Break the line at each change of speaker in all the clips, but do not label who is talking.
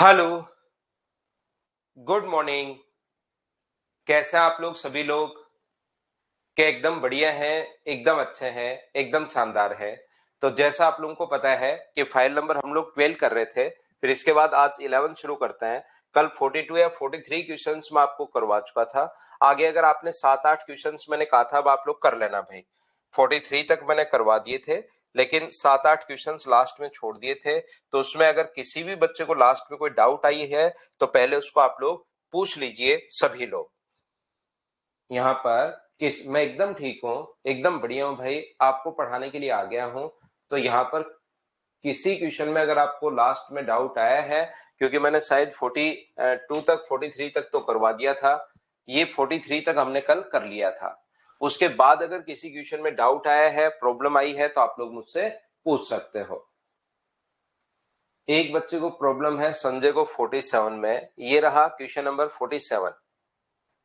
Hello, good morning. कैसे हैं आप लोग सभी लोग? क्या एकदम बढ़िया हैं, एकदम अच्छे हैं, एकदम शानदार है। तो जैसा आप लोगों को पता है कि फाइल नंबर हम लोग 12 कर रहे थे, फिर इसके बाद आज 11 शुरू करते हैं। कल 42 या 43 क्वेश्चंस मैं आपको करवा चुका था। आगे अगर आपने 7-8 क्वेश्चंस मैंने कहा था अब आप लोग कर लेना भाई। 43 तक मैंने करवा दिए थे, लेकिन 7-8 क्वेश्चंस लास्ट में छोड़ दिए थे। तो उसमें अगर किसी भी बच्चे को लास्ट में कोई डाउट आई है तो पहले उसको आप लोग पूछ लीजिए सभी लोग। यहाँ पर किस मैं एकदम ठीक हूँ, एकदम बढ़िया हूँ भाई, आपको पढ़ाने के लिए आ गया हूँ। तो यहाँ पर किसी क्वेश्चन में अगर आपको लास्ट में डाउट आया है, क्योंकि मैंने शायद 42 तक 43 तक तो करवा दिया था, ये 43 तक हमने कल कर लिया था। उसके बाद अगर किसी क्वेश्चन में डाउट आया है, प्रॉब्लम आई है, तो आप लोग मुझसे पूछ सकते हो। एक बच्चे को प्रॉब्लम है, संजय को 47 में। ये रहा क्वेश्चन नंबर 47।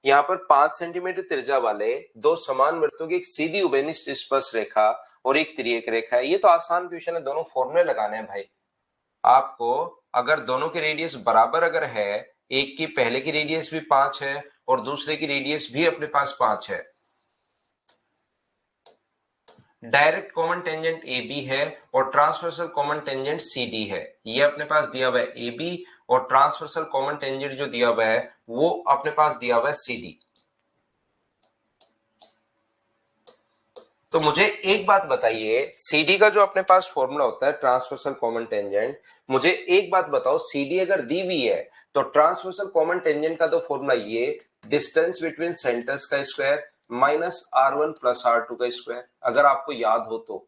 यहाँ पर 5 सेंटीमीटर त्रिज्या वाले दो समान वृत्तों की एक सीधी उभयनिष्ठ स्पर्श रेखा और एक तिर्यक रेखा है। ये तो आसान क्वेश्चन है, दोनों फॉर्मूले लगाने हैं भाई आपको। अगर दोनों की रेडियस बराबर अगर है, एक की पहले की रेडियस भी 5 है और दूसरे की रेडियस भी अपने पास 5 है, direct common tangent A B है और transversal common tangent C D है। ये अपने पास दिया हुआ है ए बी, और ट्रांसवर्सल कॉमन टेंजेंट जो दिया हुआ है वो अपने पास दिया हुआ है सी डी। तो मुझे एक बात बताइए, सीडी का जो अपने पास फॉर्मूला होता है ट्रांसवर्सल कॉमन टेंजेंट, मुझे एक बात बताओ, सीडी अगर दी हुई है तो ट्रांसवर्सल कॉमन टेंजेंट का तो फॉर्मूला ये डिस्टेंस बिटवीन सेंटर्स का square minus R1 plus R2 का स्क्वायर, अगर आपको याद हो तो।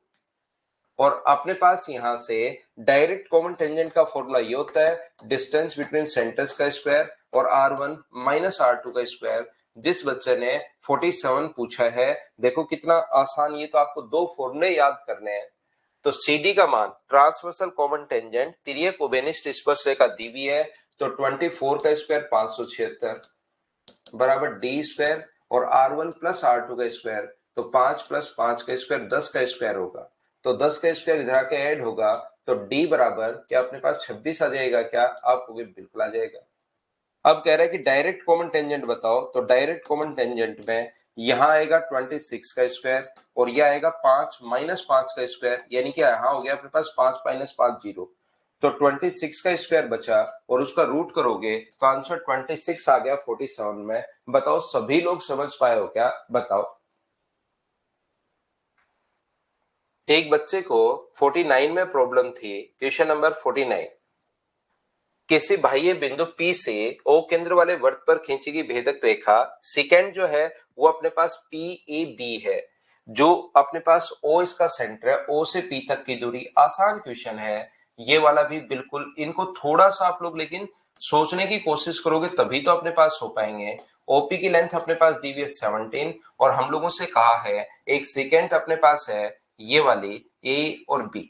और अपने पास यहां से डायरेक्ट कॉमन टेंजेंट का फॉर्मूला ये होता है डिस्टेंस बिटवीन सेंटर्स का स्क्वायर और R1 माइनस R2 का स्क्वायर। जिस बच्चे ने 47 पूछा है, देखो कितना आसान, ये तो आपको दो फॉर्मूले याद करने हैं। तो CD का मान ट्रांसवर्सल कॉमन टेंजेंट तिर्यक उभयनिष्ठ स्पर्शरेखा दी हुई है, तो 24 का स्क्वायर 576 बराबर डी स्क्वायर, और R1 प्लस R2 का स्क्वायर, तो 5 प्लस 5 का स्क्वायर 10 का स्क्वायर होगा। तो 10 का स्क्वायर इधर आके ऐड होगा, तो D बराबर क्या अपने पास 26 आ जाएगा क्या? आपको भी बिल्कुल आ जाएगा। अब कह रहा है कि डायरेक्ट कॉमन टेंजेंट बताओ, तो डायरेक्ट कॉमन टेंजेंट में यहां आएगा 26 का स्क्वायर और यह आएगा 5 माइनस 5 का स्क्वायर, यानी कि यहां हो गया अपने पास 5 माइनस 5 0। तो 26 का स्क्वायर बचा और उसका रूट करोगे तो आंसर 26 आ गया 47 में। बताओ सभी लोग समझ पाए हो क्या? बताओ। एक बच्चे को 49 में प्रॉब्लम थी, क्वेश्चन नंबर 49। किसी बाह्य बिंदु P से O केंद्र वाले वर्त पर खींची गई भेदक रेखा सेकेंड जो है वो अपने पास PAB है, जो अपने पास O इसका सेंटर है, O से P तक की दूरी। आसान क्वेश्चन है ये वाला भी बिल्कुल। इनको थोड़ा सा आप लोग लेकिन सोचने की कोशिश करोगे तभी तो अपने पास हो पाएंगे। ओपी की लेंथ अपने पास दी हुई है 17, और हम लोगों से कहा है एक सेकेंड अपने पास है ये वाली A और B।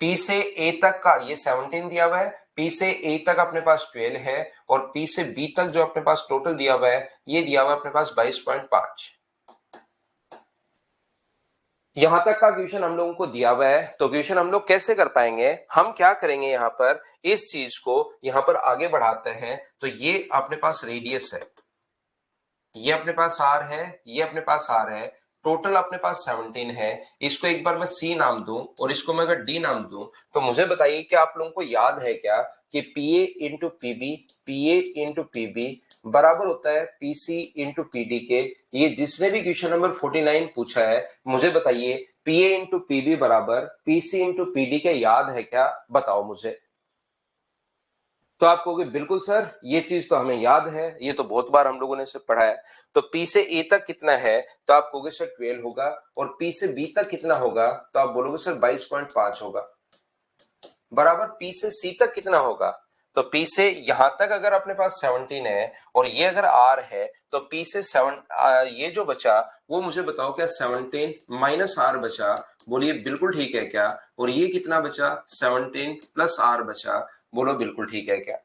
P से A तक का ये 17 दिया हुआ है, P से A तक अपने पास 12 है, और P से B तक जो अपने पास टोटल दिया हुआ है ये दिया हुआ है अपने पास 22.5। यहां तक का क्वेश्चन हम लोगों को दिया हुआ है, तो क्वेश्चन हम लोग कैसे कर पाएंगे? हम क्या करेंगे, यहां पर इस चीज को यहां पर आगे बढ़ाते हैं। तो ये अपने पास रेडियस है, ये अपने पास R है, ये अपने पास R है, टोटल अपने पास 17 है। इसको एक बार मैं C नाम दूं और इसको मैं अगर D नाम दूं, तो मुझे बताइए कि आप लोगों को याद है क्या कि PA into PB, PA into PB बराबर होता है PC इंटू PD के। ये जिसने भी क्वेश्चन नंबर 49 पूछा है, मुझे बताइए PA इंटू पीबी बराबर PC इंटू PD के, याद है क्या? बताओ मुझे। तो आप कहोगे बिल्कुल सर ये चीज तो हमें याद है, ये तो बहुत बार हम लोगों ने इसे पढ़ा है। तो P से A तक कितना है, तो आप कहोगे सर 12 होगा, और P से B तक कितना होगा, तो आप बोलोगे सर 22.5 होगा, बराबर P से C तक कितना होगा। तो P से यहां तक अगर अपने पास 17 है और ये अगर R है, तो P से 7 ये जो बचा वो मुझे बताओ क्या 17 माइनस R बचा? बोलिए बिल्कुल ठीक है क्या? और ये कितना बचा? 17 प्लस R बचा। बोलो बिल्कुल ठीक है क्या?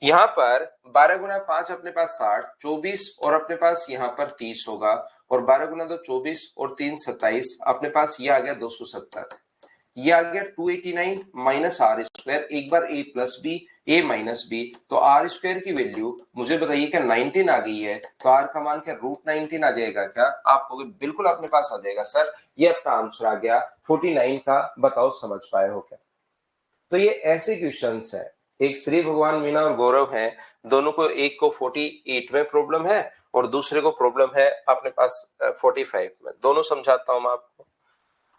यहाँ पर 12 गुना 5 अपने पास 60, 24 और अपने पास यहाँ पर 30 होगा, और 12 गुना 2 24 और 3 27, अपने पास ये आ गया 270। ये आ गया 289 माइनस आर स्क्वायर, एक बार ए प्लस बी ए माइनस बी, तो आर स्क्वायर की वैल्यू मुझे बताइए क्या 19 आ गई है, तो आर का मान क्या √19 आ जाएगा क्या? आप कहोगे बिल्कुल अपने पास आ जाएगा सर, ये आपका आंसर आ गया 49 का, बताओ समझ पाए हो क्या? तो ये ऐसे क्वेश्चंस है, एक श्री भगवान मीना और गौरव हैं, दोनों को, एक को 48 में प्रॉब्लम है और दूसरे को प्रॉब्लम है अपने पास 45 में। दोनों समझाता हूं मैं आपको।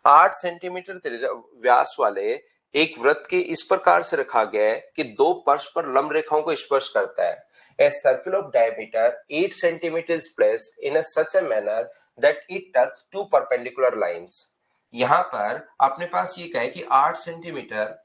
8 सेंटीमीटर त्रिज्या व्यास वाले एक वृत्त के इस प्रकार से रखा गया है कि दो पार्श्व पर लंब रेखाओं को स्पर्श करता है। A circle of diameter 8 centimeter is placed in a such a manner that it touches two perpendicular lines. यहां पर अपने पास ये कहा है कि 8 सेंटीमीटर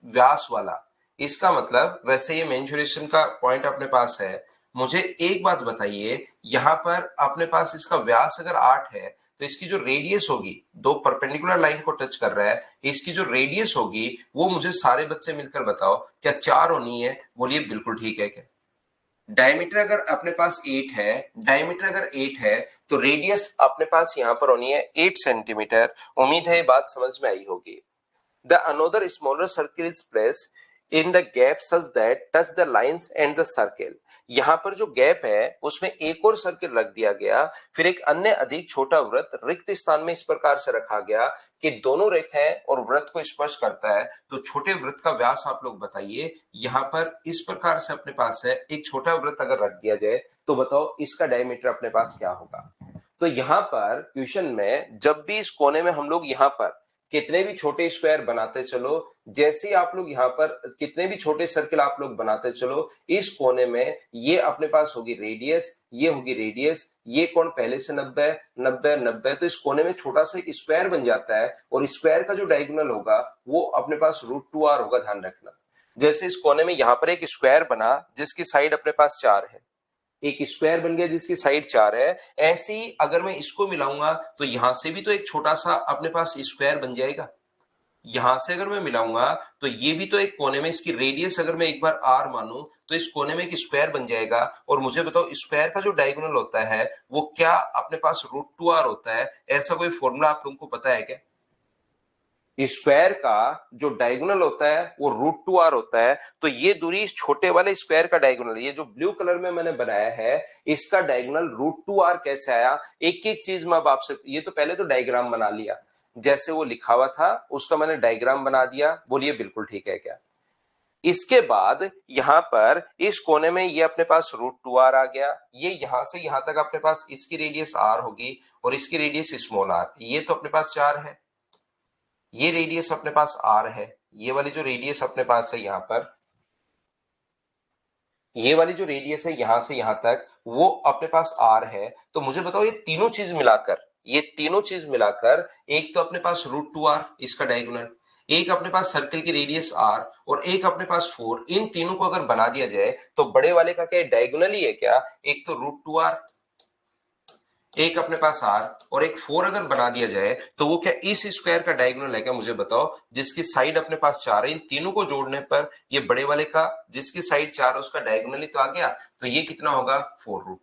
व्यास वाला, इसका मतलब वैसे ये मेंसुरेशन का पॉइंट अपने पास है। मुझे एक बात बताइए, यहां पर अपने पास इसका व्यास अगर 8 है तो इसकी जो रेडियस होगी, दो परपेंडिकुलर लाइन को टच कर रहा है, इसकी जो रेडियस होगी वो मुझे सारे बच्चे मिलकर बताओ क्या 4 होनी है? बोलिए बिल्कुल ठीक है क्या? डायमीटर अगर अपने पास 8 है, डायमीटर अगर 8 है तो रेडियस अपने पास यहां पर होनी है 8 सेंटीमीटर। उम्मीद है ये बात समझ में आई होगी। The another smaller circle is placed in the gap such that touch the lines and the circle. यहां पर जो गैप है उसमें एक और सर्किल रख दिया गया, फिर एक अन्य अधिक छोटा वृत्त रिक्त स्थान में इस प्रकार से रखा गया कि दोनों रेखाएं और वृत्त को स्पर्श करता है। तो छोटे वृत्त का व्यास आप लोग बताइए। यहां पर इस प्रकार से अपने पास है, एक छोटा वृत्त अगर रख दिया जाए तो बताओ इसका डायमीटर अपने पास क्या होगा? तो यहां पर क्वेश्चन में जब भी इस कोने में हम लोग यहां पर कितने भी छोटे स्क्वायर बनाते चलो, जैसे ही आप लोग यहाँ पर कितने भी छोटे सर्किल आप लोग बनाते चलो, इस कोने में ये अपने पास होगी रेडियस, ये होगी रेडियस, ये कोण पहले से 90 90 90, तो इस कोने में छोटा सा एक स्क्वायर बन जाता है और स्क्वायर का जो डायगोनल होगा वो अपने पास √2r होगा, ध्यान रखना। जैसे इस कोने में यहाँ पर एक स्क्वायर बना जिसकी साइड अपने पास 4 है, एक स्क्वायर बन गया जिसकी साइड 4 है, ऐसे ही अगर मैं इसको मिलाऊंगा तो यहां से भी तो एक छोटा सा अपने पास स्क्वायर बन जाएगा। यहां से अगर मैं मिलाऊंगा तो ये भी तो एक कोने में, इसकी रेडियस अगर मैं एक बार r मानूं तो इस कोने में एक स्क्वायर बन जाएगा। और मुझे बताओ स्क्वायर का जो डायगोनल होता है वो क्या अपने पास √2r होता है? ऐसा कोई फॉर्मूला आप लोगों को पता है क्या? स्क्वायर का जो डायगोनल होता है वो √2r होता है। तो ये दूरी इस छोटे वाले स्क्वायर का डायगोनल, ये जो ब्लू कलर में मैंने बनाया है इसका डायगोनल √2r कैसे आया? एक एक चीज मैं अब आपसे, ये तो पहले तो डायग्राम बना लिया, जैसे वो लिखा हुआ था उसका मैंने डायग्राम बना दिया। बोलिए बिल्कुल ठीक है क्या? इसके बाद यहां पर इस कोने में ये अपने पास √2r आ गया, ये यहां से यहां तक अपने पास इसकी रेडियस r होगी और इसकी रेडियस स्मॉल r, ये तो अपने पास 4 है, ये रेडियस अपने पास r है, ये वाली जो रेडियस अपने पास है यहां पर, ये वाली जो रेडियस है यहां से यहां तक वो अपने पास r है। तो मुझे बताओ ये तीनों चीज मिलाकर, ये तीनों चीज मिलाकर, एक तो अपने पास √2r इसका डायगोनल, एक अपने पास सर्कल की रेडियस r और एक अपने पास 4, इन तीनों को अगर बना दिया जाए तो बड़े वाले का क्या डायगोनल ही है क्या? एक तो √2r, एक अपने पास r और एक 4 अगर बना दिया जाए तो वो क्या इस स्क्वायर का डायगोनल है क्या? मुझे बताओ, जिसकी साइड अपने पास 4 है, इन तीनों को जोड़ने पर ये बड़े वाले का जिसकी साइड 4 है उसका डायगोनल ही तो आ गया। तो ये कितना होगा? 4√2।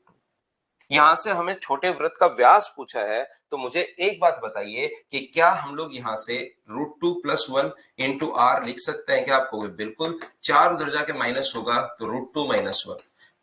यहां से हमें छोटे वृत्त का व्यास पूछा है, तो मुझे एक बात बताइए कि क्या हम लोग यहां से √2 + 1 इंटू r लिख सकते हैं क्या? आपको बिल्कुल, 4 उधर जाके माइनस होगा तो √2 - 1,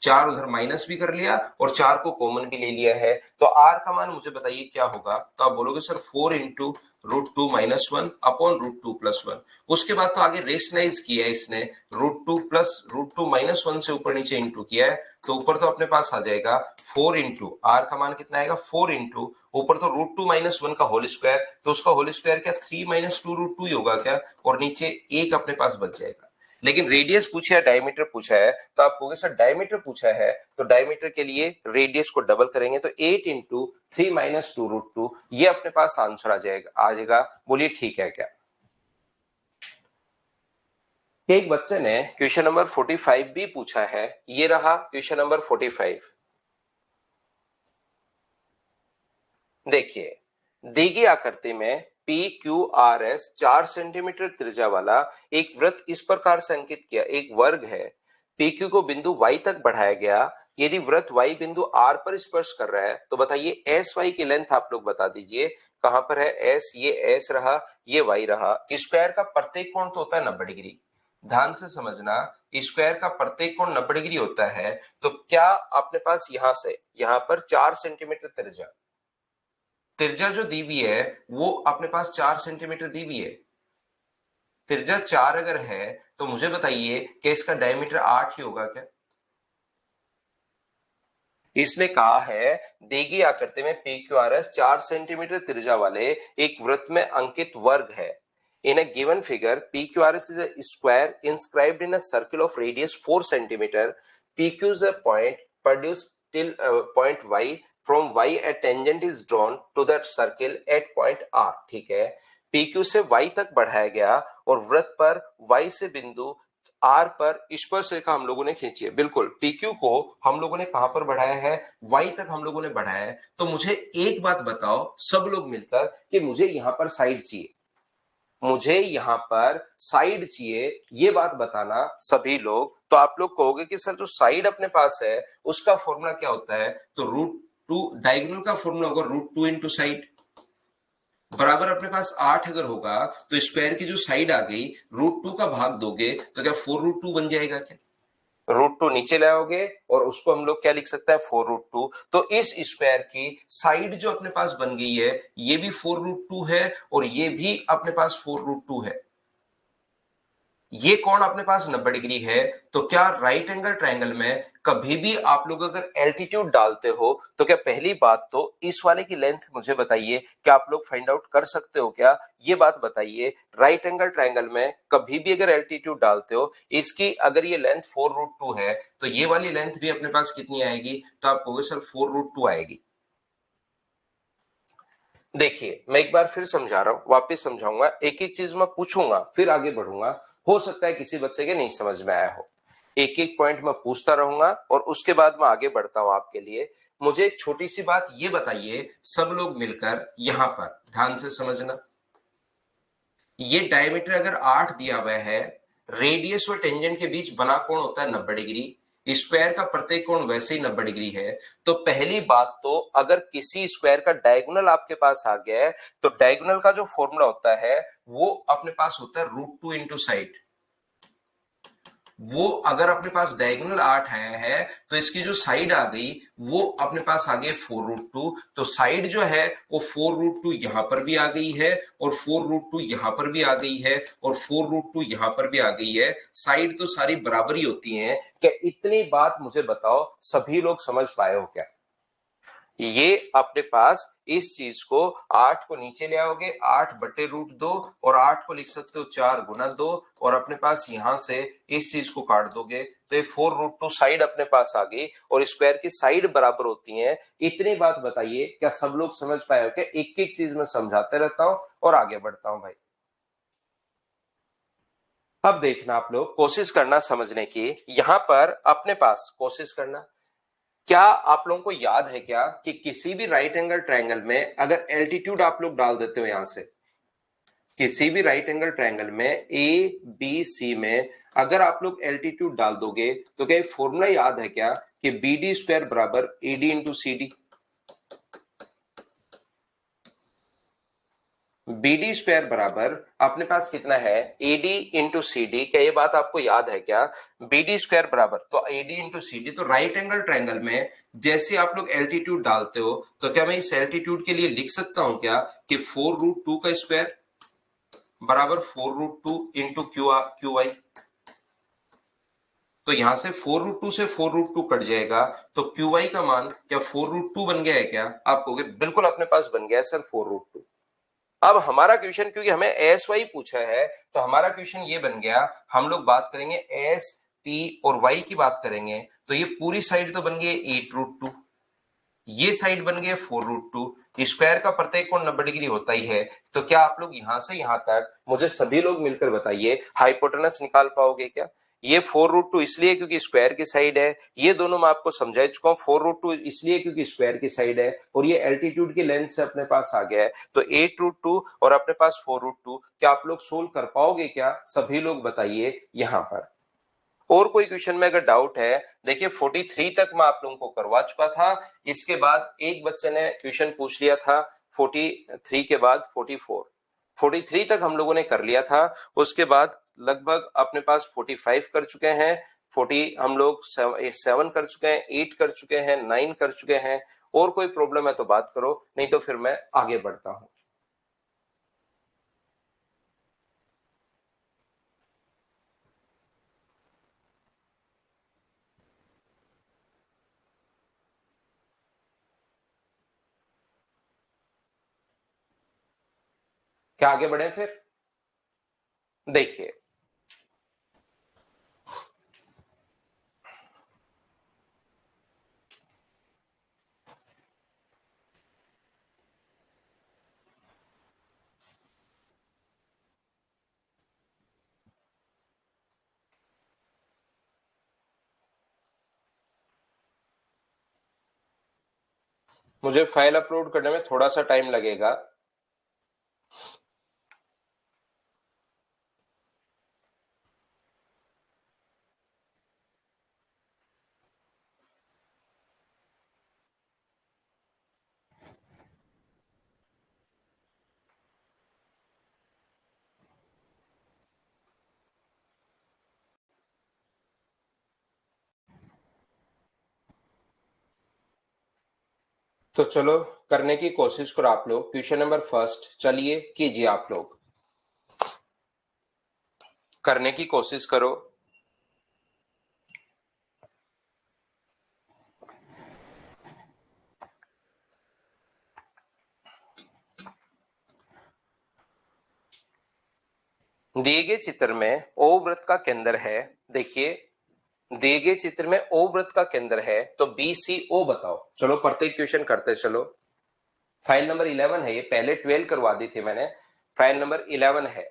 4 उधर माइनस भी कर लिया और 4 को कॉमन भी ले लिया है, तो r का मान मुझे बताइए क्या होगा? तो आप बोलोगे सर 4 इंटू √2 - 1 अपॉन √2 + 1। उसके बाद तो आगे रेशनलाइज किया है इसने, √2 + √2 - 1 से ऊपर नीचे इंटू किया है, तो ऊपर तो अपने पास आ जाएगा 4 इंटू r का मान कितना आएगा? 4 इंटू ऊपर तो √2 - 1 का होल स्क्वायर, तो उसका होल स्क्वायर क्या 3 - 2 √2 ही होगा क्या? और नीचे एक अपने पास बच जाएगा। लेकिन रेडियस पूछा है, डायमीटर पूछा है, तो आप कहोगे सर डायमीटर पूछा है तो डायमीटर के लिए रेडियस को डबल करेंगे तो 8 इंटू 3 - 2 √2, ये अपने पास आंसर आ जाएगा। बोलिए ठीक है क्या? एक बच्चे ने क्वेश्चन नंबर 45 भी पूछा है, ये रहा क्वेश्चन नंबर 45। देखिए, दी गई आकृति में P Q R S 4 centimetre त्रिज्या वाला एक वृत्त इस प्रकार से अंकित किया, एक वर्ग है। पी क्यू को बिंदु y तक बढ़ाया गया यदि वृत्त y बिंदु r पर स्पर्श कर रहा है तो बताइए एस वाई की लेंथ आप लोग बता दीजिए। कहां पर है एस, ये एस रहा, ये y रहा। स्क्वायर का प्रत्येक कोण तो होता है 90 डिग्री। ध्यान से समझना, स्क्वायर का प्रत्येक कोण 90 डिग्री होता है। तो क्या अपने पास यहां से यहां पर 4 सेंटीमीटर त्रिज्या त्रिज्या जो दी हुई है वो अपने पास 4 सेंटीमीटर दी हुई है। त्रिज्या 4 अगर है तो मुझे बताइए कि इसका डायमीटर 8 ही होगा क्या? इसने कहा है दी गई आकृति में P Q R S 4 centimetre त्रिज्या वाले एक वृत्त में अंकित वर्ग है। इन a given figure PQRS is a square inscribed in a circle of radius 4 centimeter. PQ is a point produced till point Y. From Y a tangent is drawn to that circle at point R. ठीक है, PQ से Y तक बढ़ाया गया और वृत्त पर Y से बिंदु R पर स्पर्श रेखा हम लोगों ने खींची है। बिल्कुल, PQ को हम लोगों ने कहां पर बढ़ाया है? Y तक हम लोगों ने बढ़ाया है। तो मुझे एक बात बताओ सब लोग मिलकर कि मुझे यहां पर साइड चाहिए, मुझे यहां पर साइड चाहिए, ये बात बताना सभी लोग। तो आप लोग कहोगे कि सर जो साइड अपने पास है उसका फॉर्मूला क्या होता है? तो √2 डायगोनल का फॉर्मूला होगा √2 इंटू साइड बराबर अपने पास 8 अगर होगा तो स्क्वायर की जो साइड आ गई √2 का भाग दोगे तो क्या 4√2 बन जाएगा क्या? √2 नीचे लाओगे और उसको हम लोग क्या लिख सकते हैं? 4√2। तो इस स्क्वायर की साइड जो अपने पास बन गई है ये भी 4√2 है और ये भी अपने पास 4√2 है। ये कोण अपने पास 90 डिग्री है। तो क्या राइट एंगल ट्रायंगल में कभी भी आप लोग अगर एल्टीट्यूड डालते हो तो क्या पहली बात तो इस वाले की लेंथ मुझे बताइए, क्या आप लोग फाइंड आउट कर सकते हो क्या? ये बात बताइए। राइट एंगल ट्रायंगल में कभी भी अगर एल्टीट्यूड डालते हो, इसकी अगर ये लेंथ 4√2 है तो ये वाली लेंथ भी अपने पास कितनी आएगी? तो आप कहोगे सर 4√2 आएगी। देखिए मैं एक बार फिर समझा रहा हूं, वापस समझाऊंगा, एक एक चीज मैं पूछूंगा फिर आगे बढ़ूंगा। हो सकता है किसी बच्चे के नहीं समझ में आया हो। एक एक पॉइंट मैं पूछता रहूंगा और उसके बाद मैं आगे बढ़ता हूं आपके लिए। मुझे एक छोटी सी बात ये बताइए सब लोग मिलकर, यहां पर ध्यान से समझना। ये डायमीटर अगर 8 दिया हुआ है, रेडियस और टेंजेंट के बीच बना कोण होता है 90 डिग्री, स्क्वायर का प्रत्येक कोण वैसे ही 90 डिग्री है। तो पहली बात तो अगर किसी स्क्वायर का डायगोनल आपके पास आ गया है तो डायगोनल का जो फॉर्मूला होता है वो अपने पास होता है √2 इंटू साइड। वो अगर अपने पास डायगोनल 8 आया है तो इसकी जो साइड आ गई वो अपने पास आ गई 4√2। तो साइड जो है वो 4√2 यहां पर भी आ गई है और 4√2 यहां पर भी आ गई है और 4√2 यहां पर भी आ गई है। साइड तो सारी बराबर ही होती हैं। क्या इतनी बात मुझे बताओ सभी लोग समझ पाए हो क्या? ये अपने पास इस चीज को 8 को नीचे ले आओगे, 8/√2 और 8 को लिख सकते हो 4×2 और अपने पास यहां से इस चीज को काट दोगे तो ये 4√2 साइड अपने पास आ गई और स्क्वायर की साइड बराबर होती है। इतनी बात बताइए क्या सब लोग समझ पाए हो क्या? एक एक चीज में समझाते रहता हूं और आगे बढ़ता हूं भाई। अब देखना आप लोग कोशिश करना समझने की, यहां पर अपने पास कोशिश करना। क्या आप लोगों को याद है क्या कि किसी भी राइट एंगल ट्रायंगल में अगर एल्टीट्यूड आप लोग डाल देते हो, यहां से किसी भी राइट एंगल ट्रायंगल में ए बी सी में अगर आप लोग एल्टीट्यूड डाल दोगे तो क्या फॉर्मूला याद है क्या कि बी डी स्क्वायर बराबर A D into C D? B D square बराबर अपने पास कितना है? A D into C D. क्या ये बात आपको याद है क्या? बी डी स्क्वायर बराबर तो A D into C D. तो राइट एंगल ट्रायंगल में जैसे आप लोग एल्टीट्यूड डालते हो तो क्या मैं इस एल्टीट्यूड के लिए लिख सकता हूं क्या कि 4√2 का स्क्वायर बराबर 4√2 इंटू क्यू वाई? तो यहां से 4√2 से 4√2 कट जाएगा तो क्यू वाई का मान क्या 4√2 बन गया है क्या? आप कहोगे बिल्कुल अपने पास बन गया है सर 4√2। अब हमारा क्वेश्चन क्योंकि हमें एस वाई पूछा है तो हमारा क्वेश्चन ये बन गया, हम लोग बात करेंगे एस पी और वाई की बात करेंगे। तो ये पूरी साइड तो बन गई 8√2, ये साइड बन गई 4√2। स्क्वायर का प्रत्येक कोण 90 डिग्री होता ही है। तो क्या आप लोग यहां से यहां तक मुझे सभी लोग मिलकर बताइए हाइपोटेनस निकाल पाओगे क्या? ये 4√2 इसलिए क्योंकि स्क्वायर की साइड है, ये दोनों मैं आपको समझा चुका हूं। 4√2 इसलिए क्योंकि स्क्वायर की साइड है और ये एल्टीट्यूड की लेंथ से अपने पास आ गया है। तो 8√2 और अपने पास 4√2, क्या आप लोग सोल्व कर पाओगे क्या? सभी लोग बताइए यहां पर। और कोई क्वेश्चन में अगर डाउट है, देखिए 43 तक मैं आप लोगों को करवा चुका था। इसके बाद एक बच्चे ने क्वेश्चन पूछ लिया था 43 के बाद 44 तक हम लोगों ने कर लिया था। उसके बाद लगभग अपने पास 45 कर चुके हैं, 40 हम लोग 7 कर चुके हैं, 8 कर चुके हैं, 9 कर चुके हैं। और कोई प्रॉब्लम है तो बात करो, नहीं तो फिर मैं आगे बढ़ता हूं। क्या आगे बढ़े फिर? देखिए, मुझे फाइल अपलोड करने में थोड़ा सा टाइम लगेगा। तो चलो करने की कोशिश करो आप लोग। क्वेश्चन नंबर फर्स्ट, चलिए कीजिए आप लोग, करने की कोशिश करो। दिए गए चित्र में ओ वृत्त का केंद्र है। देखिए, दिए गए चित्र में ओ वृत्त का केंद्र है, तो बी सी ओ बताओ। चलो प्रत्येक क्वेश्चन करते चलो। फाइल नंबर 11 है, ये पहले 12 करवा दी थी मैंने, फाइल नंबर 11 है।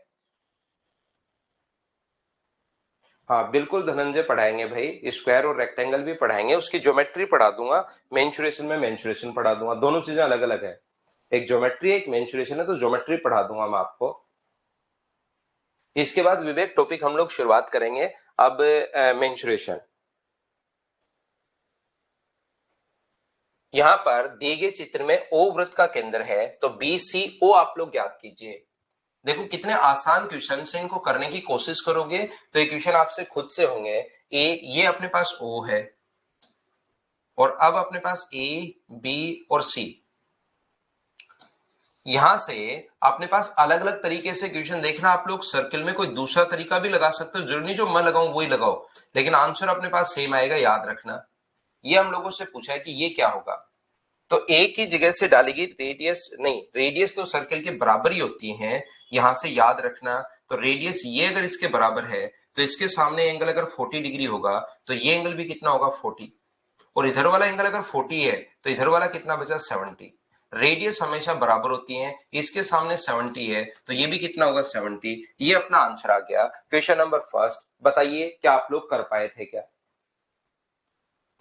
हाँ बिल्कुल धनंजय, पढ़ाएंगे भाई, स्क्वायर और रेक्टेंगल भी पढ़ाएंगे, उसकी ज्योमेट्री पढ़ा दूंगा, मेंसुरेशन में मेंसुरेशन पढ़ा दूंगा। दोनों चीजें अलग अलग है, एक ज्योमेट्री है एक मेंसुरेशन है, तो ज्योमेट्री पढ़ा दूंगा मैं आपको। इसके बाद विवेक टॉपिक हम लोग शुरुआत करेंगे अब मेंसुरेशन। यहां पर दिए गए चित्र में ओ वृत्त का केंद्र है, तो बी सी ओ आप लोग ज्ञात कीजिए। देखो कितने आसान क्वेश्चन से, इनको करने की कोशिश करोगे तो ये क्वेश्चन आपसे खुद से होंगे। ये अपने पास ओ है, और अब अपने पास ए बी और सी। यहां से अपने पास अलग अलग तरीके से क्वेश्चन देखना आप लोग। सर्किल में कोई दूसरा तरीका भी लगा सकते हो, जरूरी नहीं जो मैं लगाऊं वही लगाओ, लेकिन आंसर अपने पास सेम आएगा, याद रखना। ये हम लोगों से पूछा है कि ये क्या होगा, तो ए की जगह से डालेगी रेडियस, नहीं रेडियस तो सर्किल के बराबर ही होती है, यहां से याद रखना। तो रेडियस ये अगर इसके बराबर है, तो इसके सामने एंगल अगर 40 डिग्री होगा, तो ये एंगल भी कितना होगा 40, और इधर वाला एंगल अगर 40 है, तो इधर वाला कितना बचा 70। रेडियस हमेशा बराबर होती है, इसके सामने 70 है, तो ये भी कितना होगा 70। ये अपना आंसर आ गया क्वेश्चन नंबर फर्स्ट। बताइए क्या आप लोग कर पाए थे क्या?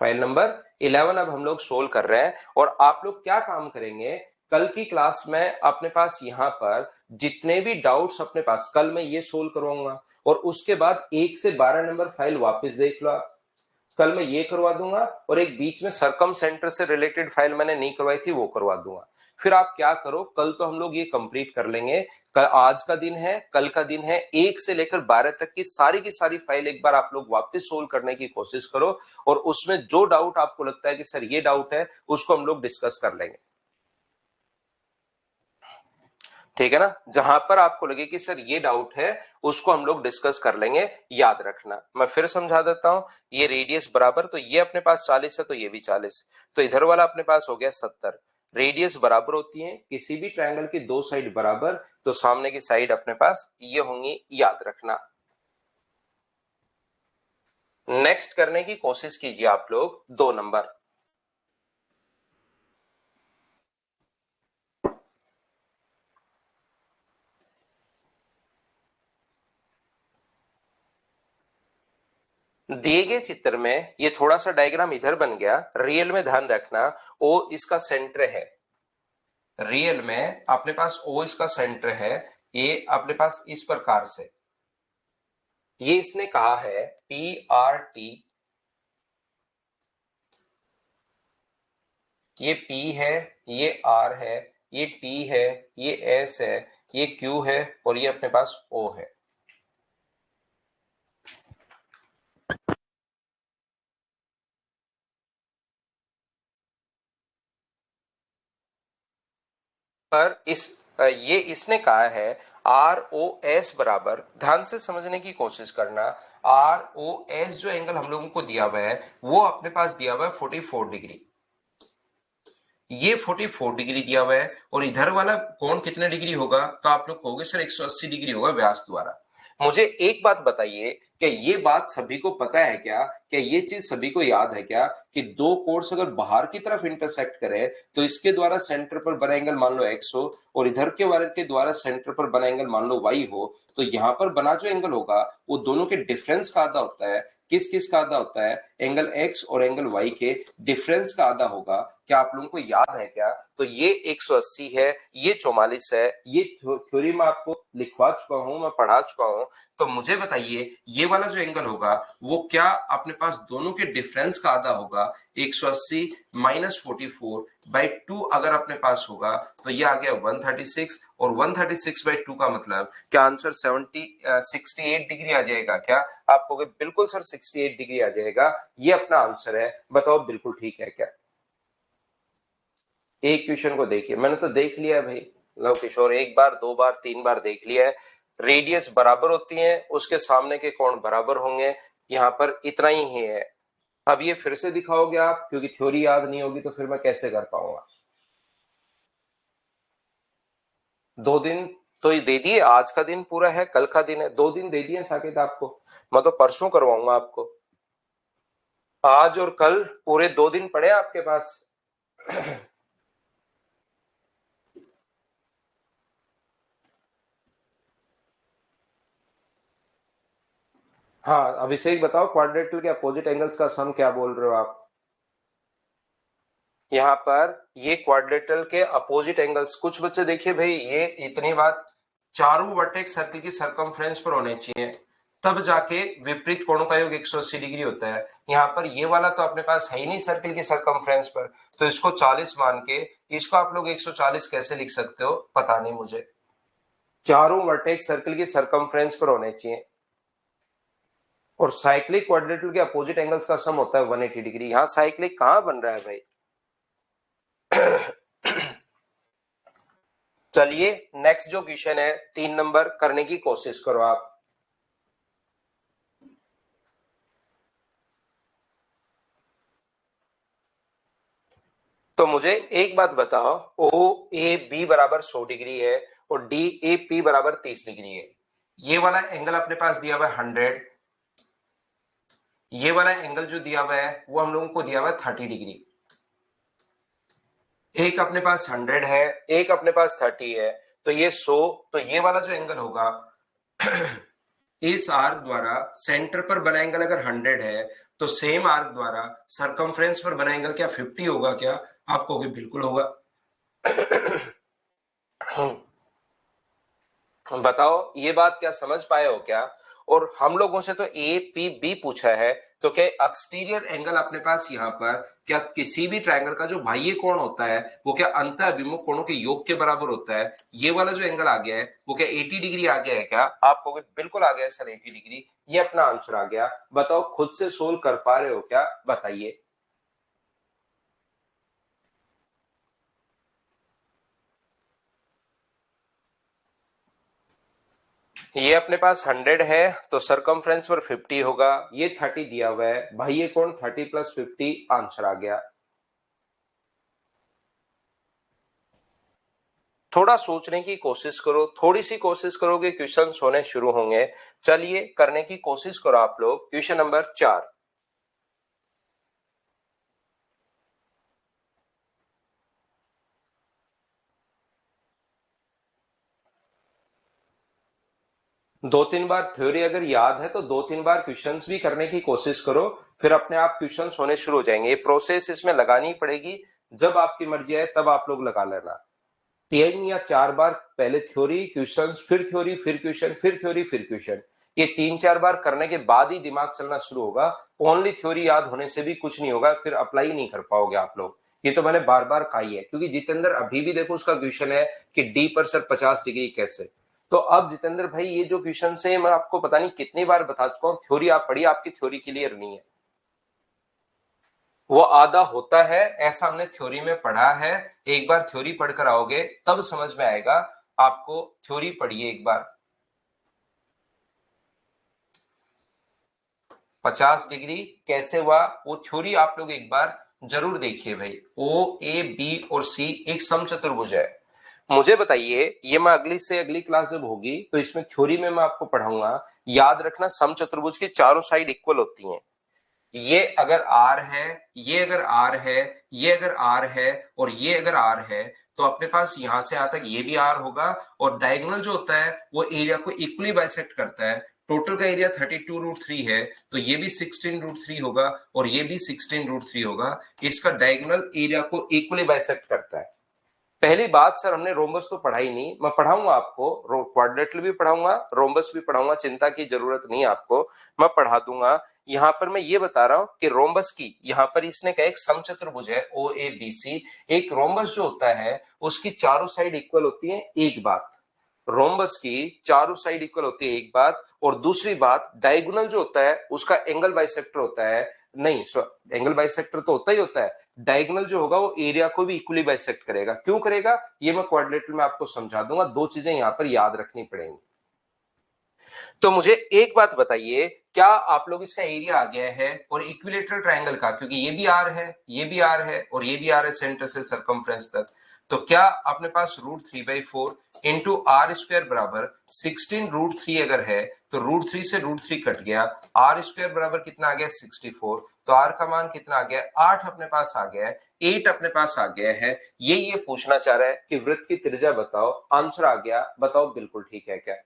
फाइल नंबर 11 अब हम लोग सोल्व कर रहे हैं, और आप लोग क्या काम करेंगे, कल की क्लास में अपने पास यहाँ पर जितने भी डाउट्स अपने पास, कल मैं ये सोल्व करवाऊंगा, और उसके बाद 1 से 12 नंबर फाइल वापस देख लो आप। कल मैं ये करवा दूंगा, और एक बीच में सरकम सेंटर से रिलेटेड फाइल मैंने नहीं करवाई थी, वो करवा दूंगा। फिर आप क्या करो, कल तो हम लोग ये कंप्लीट कर लेंगे। कल आज का दिन है, कल का दिन है, 1 से लेकर 12 तक की सारी फाइल एक बार आप लोग वापस सोल्व करने की कोशिश करो, और उसमें जो डाउट आपको लगता है कि सर ये डाउट है, उसको हम लोग डिस्कस कर लेंगे। ठीक है ना? जहां पर आपको लगे कि सर ये डाउट है, उसको हम लोग डिस्कस कर लेंगे। याद रखना, मैं फिर समझा देता हूं। ये रेडियस बराबर, तो ये अपने पास 40 है, तो ये भी 40, तो इधर वाला अपने पास हो गया 70। रेडियस बराबर होती है किसी भी ट्रायंगल की दो साइड बराबर, तो सामने की साइड अपने पास ये होंगी, याद रखना। नेक्स्ट करने की कोशिश कीजिए आप लोग 2 नंबर। दिए गए चित्र में ये थोड़ा सा डायग्राम इधर बन गया, रियल में ध्यान रखना, ओ इसका सेंटर है। रियल में अपने पास ओ इसका सेंटर है, ये अपने पास इस प्रकार से। ये इसने कहा है PRT, ये P है, ये R है, ये T है, ये S है, ये Q है और ये अपने पास O है। पर ये इसने कहा है ROS बराबर, ध्यान से समझने की कोशिश करना, ROS जो एंगल हम लोगों को दिया हुआ है वो अपने पास दिया हुआ है 44 डिग्री, ये 44 डिग्री दिया हुआ है और इधर वाला कोण कितने डिग्री होगा, तो आप लोग कहोगे सर 180 डिग्री होगा व्यास द्वारा। मुझे एक बात बताइए कि ये बात सभी को पता है क्या, ये चीज सभी को याद है क्या कि दो कोर्स अगर बाहर की तरफ इंटरसेक्ट करे तो इसके द्वारा सेंटर पर बना एंगल मान लो x हो और इधर के वाले के द्वारा सेंटर पर बना एंगल मान लो y हो, तो यहाँ पर बना जो एंगल होगा वो दोनों के डिफरेंस का आधा होता है। किस किस का आधा होता है, एंगल x और एंगल y के डिफरेंस का आधा होगा। क्या आप लोगों को याद है क्या? तो ये 180 है, ये 44 है, ये थ्योरी में आपको लिखवा चुका हूं, मैं पढ़ा चुका हूं। तो मुझे बताइए ये वाला जो एंगल होगा वो क्या अपने पास दोनों के डिफरेंस का आधा होगा, 180 माइनस 44 बाई 2 अगर अपने पास होगा तो ये आ गया 136 और 136 बाई 2 का मतलब क्या आंसर 68 डिग्री आ जाएगा क्या? आप कहोगे बिल्कुल सर 68 डिग्री आ जाएगा, ये अपना आंसर है। बताओ बिल्कुल ठीक है क्या? एक क्वेश्चन को देखिए, मैंने तो देख लिया है भाई लव किशोर, एक बार दो बार तीन बार देख लिया है। रेडियस बराबर होती है, उसके सामने के कोण बराबर होंगे, यहाँ पर इतना ही है। अब ये फिर से दिखाओगे आप, क्योंकि थ्योरी याद नहीं होगी तो फिर मैं कैसे कर पाऊंगा। 2 दिन तो ये दे दिए, आज का दिन पूरा है, कल का दिन है, 2 दिन दे दिए साकेत आपको, मैं तो परसों करवाऊंगा आपको। आज और कल पूरे 2 दिन पड़े आपके पास। हाँ अभिषेक बताओ, क्वाड्रेटल के अपोजिट एंगल्स का सम क्या बोल रहे हो आप? यहाँ पर ये क्वाड्रेटल के अपोजिट एंगल्स, कुछ बच्चे देखिए भाई, ये इतनी बात, चारों वर्टेक्स सर्कल की सरकमफ्रेंस पर होने चाहिए, तब जाके विपरीत कोणों का योग 180 डिग्री होता है। यहाँ पर ये वाला तो अपने पास है ही नहीं सर्कल की सरकमफ्रेंस पर, तो इसको 40 मान के इसको आप लोग 140 कैसे लिख सकते हो पता नहीं मुझे। चारों वर्टेक्स सर्कल की सरकमफ्रेंस पर होने चाहिए और साइक्लिक क्वाड्रेटल के अपोजिट एंगल्स का सम होता है 180 डिग्री। यहाँ साइक्लिक कहां बन रहा है भाई? चलिए नेक्स्ट जो क्वेश्चन है 3 नंबर, करने की कोशिश करो आप। तो मुझे एक बात बताओ, ओ ए बी बराबर 100 डिग्री है और डी ए पी बराबर 30 डिग्री है। ये वाला एंगल अपने पास दिया हुआ है 100, ये वाला एंगल जो दिया हुआ है वो हम लोगों को दिया हुआ है 30 डिग्री। एक अपने पास 100 है, एक अपने पास 30 है, तो ये 100, तो ये वाला जो एंगल होगा इस आर्क द्वारा सेंटर पर बना एंगल अगर 100 है तो सेम आर्क द्वारा सरकमफ्रेंस पर बना एंगल क्या 50 होगा क्या? आप कहोगे बिल्कुल होगा। बताओ ये बात क्या समझ पाए हो क्या? और हम लोगों से तो ए पी बी पूछा है, तो क्या एक्सटीरियर एंगल अपने पास यहाँ पर क्या किसी भी ट्रायंगल का जो बाह्य कोण होता है वो क्या अंत अभिमुख कोणों के योग के बराबर होता है? ये वाला जो एंगल आ गया है वो क्या 80 डिग्री आ गया है क्या? आप कहोगे बिल्कुल आ गया है सर 80 डिग्री, ये अपना आंसर आ गया। बताओ खुद से सोल्व कर पा रहे हो क्या, बताइए। ये अपने पास 100 है तो सरकमफ्रेंस पर 50 होगा, ये 30 दिया हुआ है, भाई ये कौन 30 प्लस 50, आंसर आ गया। थोड़ा सोचने की कोशिश करो, थोड़ी सी कोशिश करोगे क्वेश्चन होने शुरू होंगे। चलिए करने की कोशिश करो आप लोग। क्वेश्चन नंबर 4, 2-3 बार थ्योरी अगर याद है तो 2-3 बार क्वेश्चंस भी करने की कोशिश करो, फिर अपने आप क्वेश्चंस होने शुरू हो जाएंगे। ये प्रोसेस इसमें लगानी पड़ेगी, जब आपकी मर्जी आए तब आप लोग लगा लेना। 3 या 4 बार पहले थ्योरी क्वेश्चंस, फिर थ्योरी फिर क्वेश्चन, फिर थ्योरी फिर क्वेश्चन, ये 3-4 बार करने के बाद ही दिमाग चलना शुरू होगा। ओनली थ्योरी याद होने से भी कुछ नहीं होगा, फिर अप्लाई नहीं कर पाओगे आप लोग। ये तो मैंने बार बार कही है, क्योंकि जितेंद्र अभी भी देखो उसका क्वेश्चन है कि डी पर सर 50 डिग्री कैसे। तो अब जितेंद्र भाई ये जो क्वेश्चन है मैं आपको पता नहीं कितनी बार बता चुका हूँ, थ्योरी आप पढ़िए, आपकी थ्योरी क्लियर नहीं है। वो आधा होता है ऐसा हमने थ्योरी में पढ़ा है। एक बार थ्योरी पढ़कर आओगे तब समझ में आएगा आपको। थ्योरी पढ़िए एक बार। 50 डिग्री कैसे हुआ वो थ्योरी आप लोग एक बार जरूर देखिए भाई। ओ ए बी और सी एक समचतुर्भुज है। मुझे बताइए, ये मैं अगली से अगली क्लास जब होगी तो इसमें थ्योरी में मैं आपको पढ़ाऊंगा। याद रखना समचतुर्भुज की चारों साइड इक्वल होती हैं। ये अगर आर है, ये अगर आर है, ये अगर आर है और ये अगर आर है, तो अपने पास यहां से यहां तक ये भी आर होगा। और डायगोनल जो होता है वो एरिया को इक्वली बाइसेक्ट करता है। टोटल का एरिया 32√3 है, तो ये भी 16√3 होगा और ये भी 16√3 होगा। इसका डायगोनल एरिया को इक्वली बाइसेक्ट करता है। पहली बात सर, हमने रोम्बस तो पढ़ा ही नहीं। मैं पढ़ाऊंगा आपको, क्वाड्रेटिल भी पढ़ाऊंगा, रोम्बस भी पढ़ाऊंगा, चिंता की जरूरत नहीं आपको, मैं पढ़ा दूंगा। यहां पर मैं ये बता रहा हूं कि रोम्बस की यहां पर इसने कहा एक समचतुर्भुज है ओ ए बी सी। एक रोम्बस जो होता है उसकी चारों साइड इक्वल होती है, एक बात। रोम्बस की चारों साइड इक्वल होती है एक बात, और दूसरी बात डायगोनल जो होता है उसका एंगल बाइसेक्टर होता है। नहीं, एंगल बाइसेक्टर तो होता ही होता है, डायगोनल जो होगा वो एरिया को भी इक्वली बाइसेक्ट करेगा। क्यों करेगा ये मैं क्वाड्रेटिल में आपको समझा दूंगा। दो चीजें यहां पर याद रखनी पड़ेंगी। तो मुझे एक बात बताइए, क्या आप लोग इसका एरिया आ गया है और इक्विलेटरल ट्रायंगल का, क्योंकि ये भी आर है, ये भी आर है और ये भी आर है सेंटर से सरकमफ्रेंस तक। तो क्या अपने पास √3/4 इंटू आर स्क्वायर बराबर 16√3 अगर है तो √3 से √3 कट गया, आर स्क्वायर बराबर कितना आ गया 64। तो आर का मान कितना आ गया 8 अपने पास आ गया है, 8 अपने पास आ गया है। ये पूछना चाह रहा है कि वृत्त की त्रिज्या बताओ। आंसर आ गया, बताओ बिल्कुल ठीक है क्या।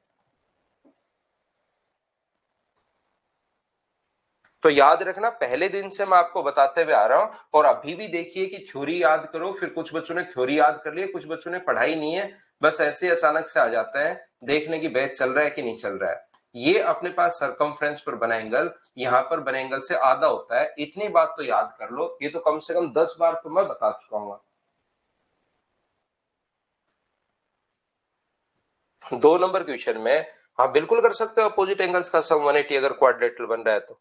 तो याद रखना, पहले दिन से मैं आपको बताते हुए आ रहा हूं, और अभी भी देखिए कि थ्योरी याद करो। फिर कुछ बच्चों ने थ्योरी याद कर लिया, कुछ बच्चों ने पढ़ाई नहीं है, बस ऐसे अचानक से आ जाता है देखने की बैच चल रहा है कि नहीं चल रहा है। ये अपने पास सरकमफ्रेंस पर बना एंगल, यहां पर बने एंगल से आधा होता है। इतनी बात तो याद कर लो, ये तो कम से कम 10 बार तो मैं बता चुका हूं। 2 नंबर क्वेश्चन में हाँ बिल्कुल कर सकते हो अपोजिट एंगल्स का सम 180 अगर क्वाड्रेटिल बन रहा है तो।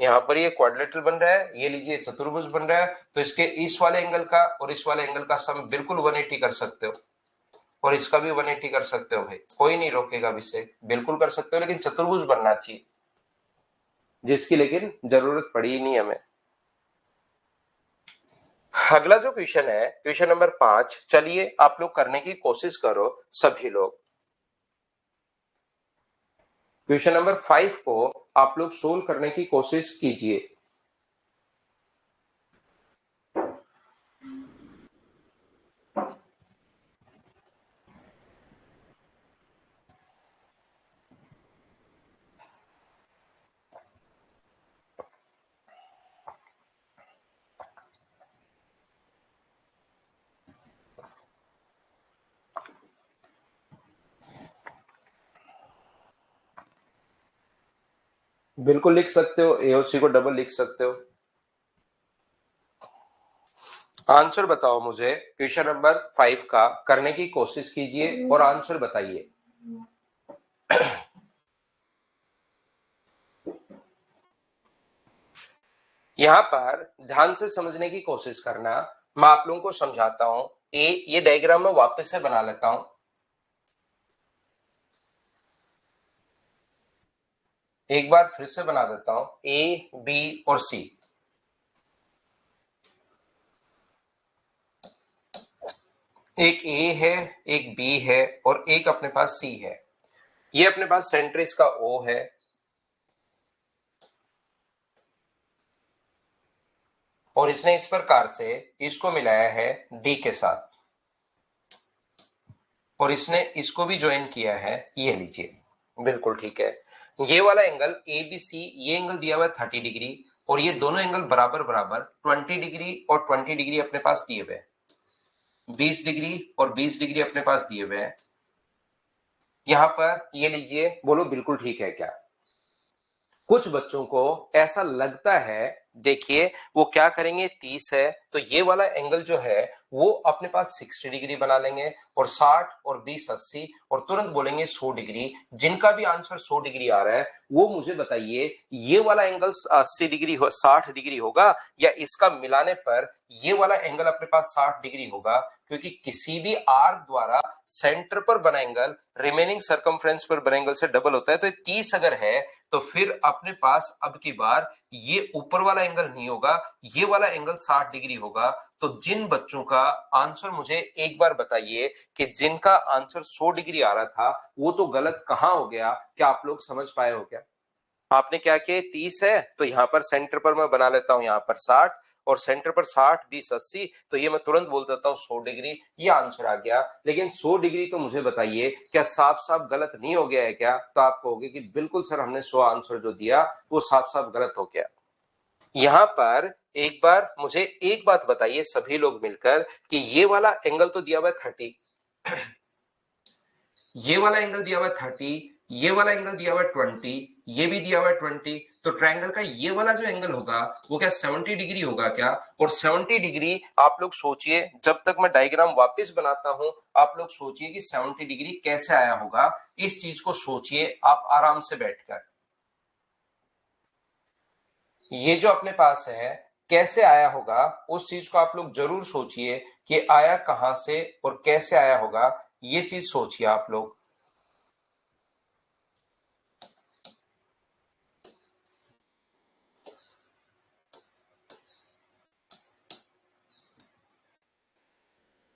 यहाँ पर ये क्वाड्रेटिल बन रहा है, ये लीजिए चतुर्भुज बन रहा है, तो इसके इस वाले एंगल का और इस वाले एंगल का सम बिल्कुल 180 कर सकते हो, और इसका भी 180 कर सकते हो भाई, कोई नहीं रोकेगा इसे, बिल्कुल कर सकते हो, लेकिन चतुर्भुज बनना चाहिए, जिसकी लेकिन जरूरत पड़ी ही नहीं हमें। अगला जो क्वेश्चन है क्वेश्चन नंबर 5, चलिए आप लोग करने की कोशिश करो सभी लोग। क्वेश्चन नंबर 5 को आप लोग सोल्व करने की कोशिश कीजिए। बिल्कुल लिख सकते हो, एओसी को डबल लिख सकते हो। आंसर बताओ मुझे क्वेश्चन नंबर 5 का, करने की कोशिश कीजिए और आंसर बताइए। यहां पर ध्यान से समझने की कोशिश करना, मैं आप लोगों को समझाता हूं। ये डायग्राम मैं वापस से बना लेता हूं, एक बार फिर से बना देता हूं। ए बी और सी, एक ए है, एक बी है और एक अपने पास सी है। ये अपने पास सेंटर इसका ओ है, और इसने इस प्रकार से इसको मिलाया है डी के साथ, और इसने इसको भी ज्वाइन किया है, ये लीजिए, बिल्कुल ठीक है। ये वाला एंगल ए बी सी, ये एंगल दिया हुआ है 30 डिग्री, और ये दोनों एंगल बराबर बराबर 20 डिग्री और 20 डिग्री अपने पास दिए हुए, 20 डिग्री और 20 डिग्री अपने पास दिए हुए हैं। यहां पर ये लीजिए, बोलो बिल्कुल ठीक है क्या? कुछ बच्चों को ऐसा लगता है, देखिए वो क्या करेंगे, 30 है तो ये वाला एंगल जो है वो अपने पास 60 डिग्री बना लेंगे, और 60 और 20 80, और तुरंत बोलेंगे 100 डिग्री। जिनका भी आंसर 100 डिग्री आ रहा है वो मुझे बताइए ये वाला एंगल 80 डिग्री हो 60 डिग्री होगा, या इसका मिलाने पर ये वाला एंगल अपने पास 60 डिग्री होगा? क्योंकि किसी भी आर्क द्वारा सेंटर पर बना एंगल रिमेनिंग सर्कमफ्रेंस पर बने एंगल से डबल होता है, तो 30 अगर है तो फिर अपने पास अब की बार ये ऊपर वाला एंगल नहीं होगा, ये वाला एंगल 60 डिग्री होगा। तो जिन बच्चों का आंसर, मुझे एक बार बताइए कि जिनका आंसर 100 डिग्री आ रहा था वो तो गलत कहां हो गया? क्या आप लोग समझ पाए हो क्या? आपने क्या किया, 30 है तो यहां पर सेंटर पर मैं बना लेता हूं यहां पर 60, और सेंटर पर 60 20 80, तो ये मैं तुरंत बोल देता हूं 100 डिग्री, ये आंसर आ गया। लेकिन 100 डिग्री तो मुझे बताइए क्या साफ साफ गलत नहीं हो गया है क्या? तो आप कहोगे कि बिल्कुल सर, हमने 100 आंसर जो दिया वो साफ साफ गलत हो गया। यहां पर एक बार मुझे एक बात बताइए सभी लोग मिलकर, कि ये वाला एंगल तो दिया हुआ है 30, ये वाला एंगल दिया हुआ है 30, ये वाला एंगल दिया हुआ है 20, ये भी दिया हुआ है 20, तो ट्रायंगल का ये वाला जो एंगल होगा वो क्या 70 डिग्री होगा क्या? और 70 डिग्री आप लोग सोचिए, जब तक मैं डायग्राम वापस बनाता हूं आप लोग सोचिए कि 70 डिग्री कैसे आया होगा, इस चीज को सोचिए आप आराम से बैठकर। ये जो अपने पास है कैसे आया होगा, उस चीज को आप लोग जरूर सोचिए कि आया कहां से और कैसे आया होगा, ये चीज सोचिए आप लोग।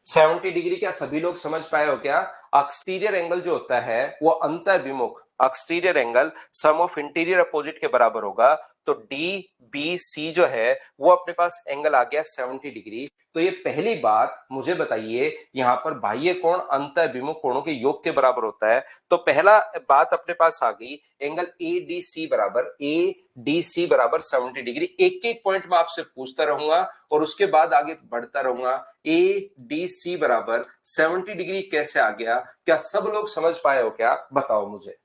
70 डिग्री क्या सभी लोग समझ पाए हो क्या? एक्सटीरियर एंगल जो होता है वो अंतर्विमुख exterior angle sum of interior opposite के बराबर होगा। तो डी बी सी जो है वो अपने पास एंगल आ गया 70 डिग्री। तो ये पहली बात मुझे बताइए, यहाँ पर बाह्य कोण अंतर्विमुख कोणों के योग के बराबर होता है। तो पहला बात अपने पास आ गई, एंगल ए डी सी बराबर 70 डिग्री। एक एक पॉइंट में आपसे पूछता रहूंगा और उसके बाद आगे बढ़ता रहूंगा। ए डी सी बराबर 70 डिग्री कैसे आ गया? क्या सब लोग समझ पाए हो क्या? बताओ मुझे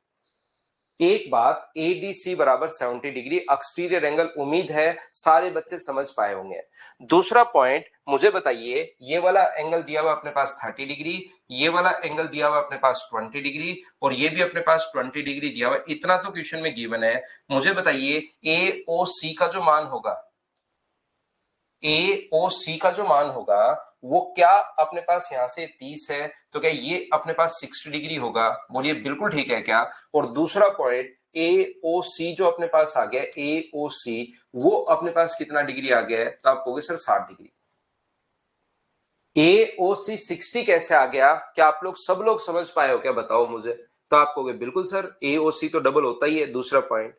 एक बात, एडीसी बराबर 70 डिग्री एक्सटीरियर एंगल, उम्मीद है सारे बच्चे समझ पाए होंगे। दूसरा पॉइंट मुझे बताइए, ये वाला एंगल दिया हुआ अपने पास 30 डिग्री, ये वाला एंगल दिया हुआ अपने पास 20 डिग्री, और ये भी अपने पास 20 डिग्री दिया हुआ, इतना तो क्वेश्चन में गिवन है। मुझे बताइए ए ओ सी का जो मान होगा, ए ओ सी का जो मान होगा वो क्या अपने पास यहां से 30 है तो क्या ये अपने पास 60 डिग्री होगा? बोलिए बिल्कुल ठीक है क्या? और दूसरा पॉइंट, ए ओ सी जो अपने पास आ गया, ए ओ सी वो अपने पास कितना डिग्री आ गया है? तो आप कहोगे सर 60 डिग्री। ए ओ सी 60 कैसे आ गया? क्या आप लोग सब लोग समझ पाए हो क्या? बताओ मुझे। तो आप कहोगे बिल्कुल सर, ए ओ सी तो डबल होता ही है। दूसरा पॉइंट,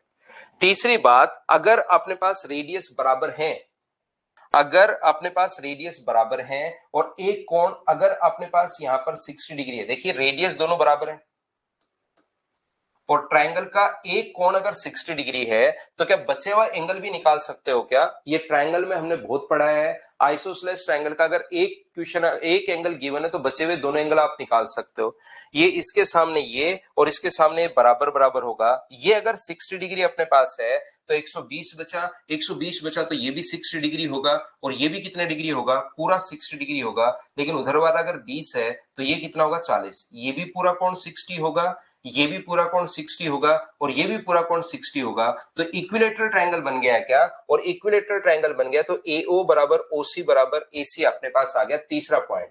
तीसरी बात, अगर अपने पास रेडियस बराबर है, अगर अपने पास रेडियस बराबर है और एक कोण अगर अपने पास यहां पर 60 डिग्री है, देखिए रेडियस दोनों बराबर है और ट्रायंगल का एक कोण अगर 60 डिग्री है तो क्या बचे हुआ एंगल भी निकाल सकते हो क्या? ये ट्रायंगल में हमने बहुत पढ़ा है, आइसोसेलेस ट्रायंगल का अगर एक क्वेश्चन एक एंगल गिवन है तो बचे हुए दोनों एंगल आप निकाल सकते हो। ये इसके सामने ये और इसके सामने बराबर बराबर होगा। ये अगर 60 डिग्री अपने पास है तो 120 बचा, 120 बचा तो ये भी 60 डिग्री होगा, और ये भी कितने डिग्री होगा? पूरा 60 डिग्री होगा। लेकिन उधर वाला अगर 20 है तो ये कितना होगा? 40। ये भी पूरा कोण 60 होगा, ये भी पूरा कोण 60 होगा, और ये भी पूरा कोण 60 होगा। तो इक्विलेटरल ट्रायंगल बन गया क्या? और इक्विलेटरल ट्रायंगल बन गया तो एओ बराबर ओसी बराबर एसी अपने पास आ गया। तीसरा पॉइंट,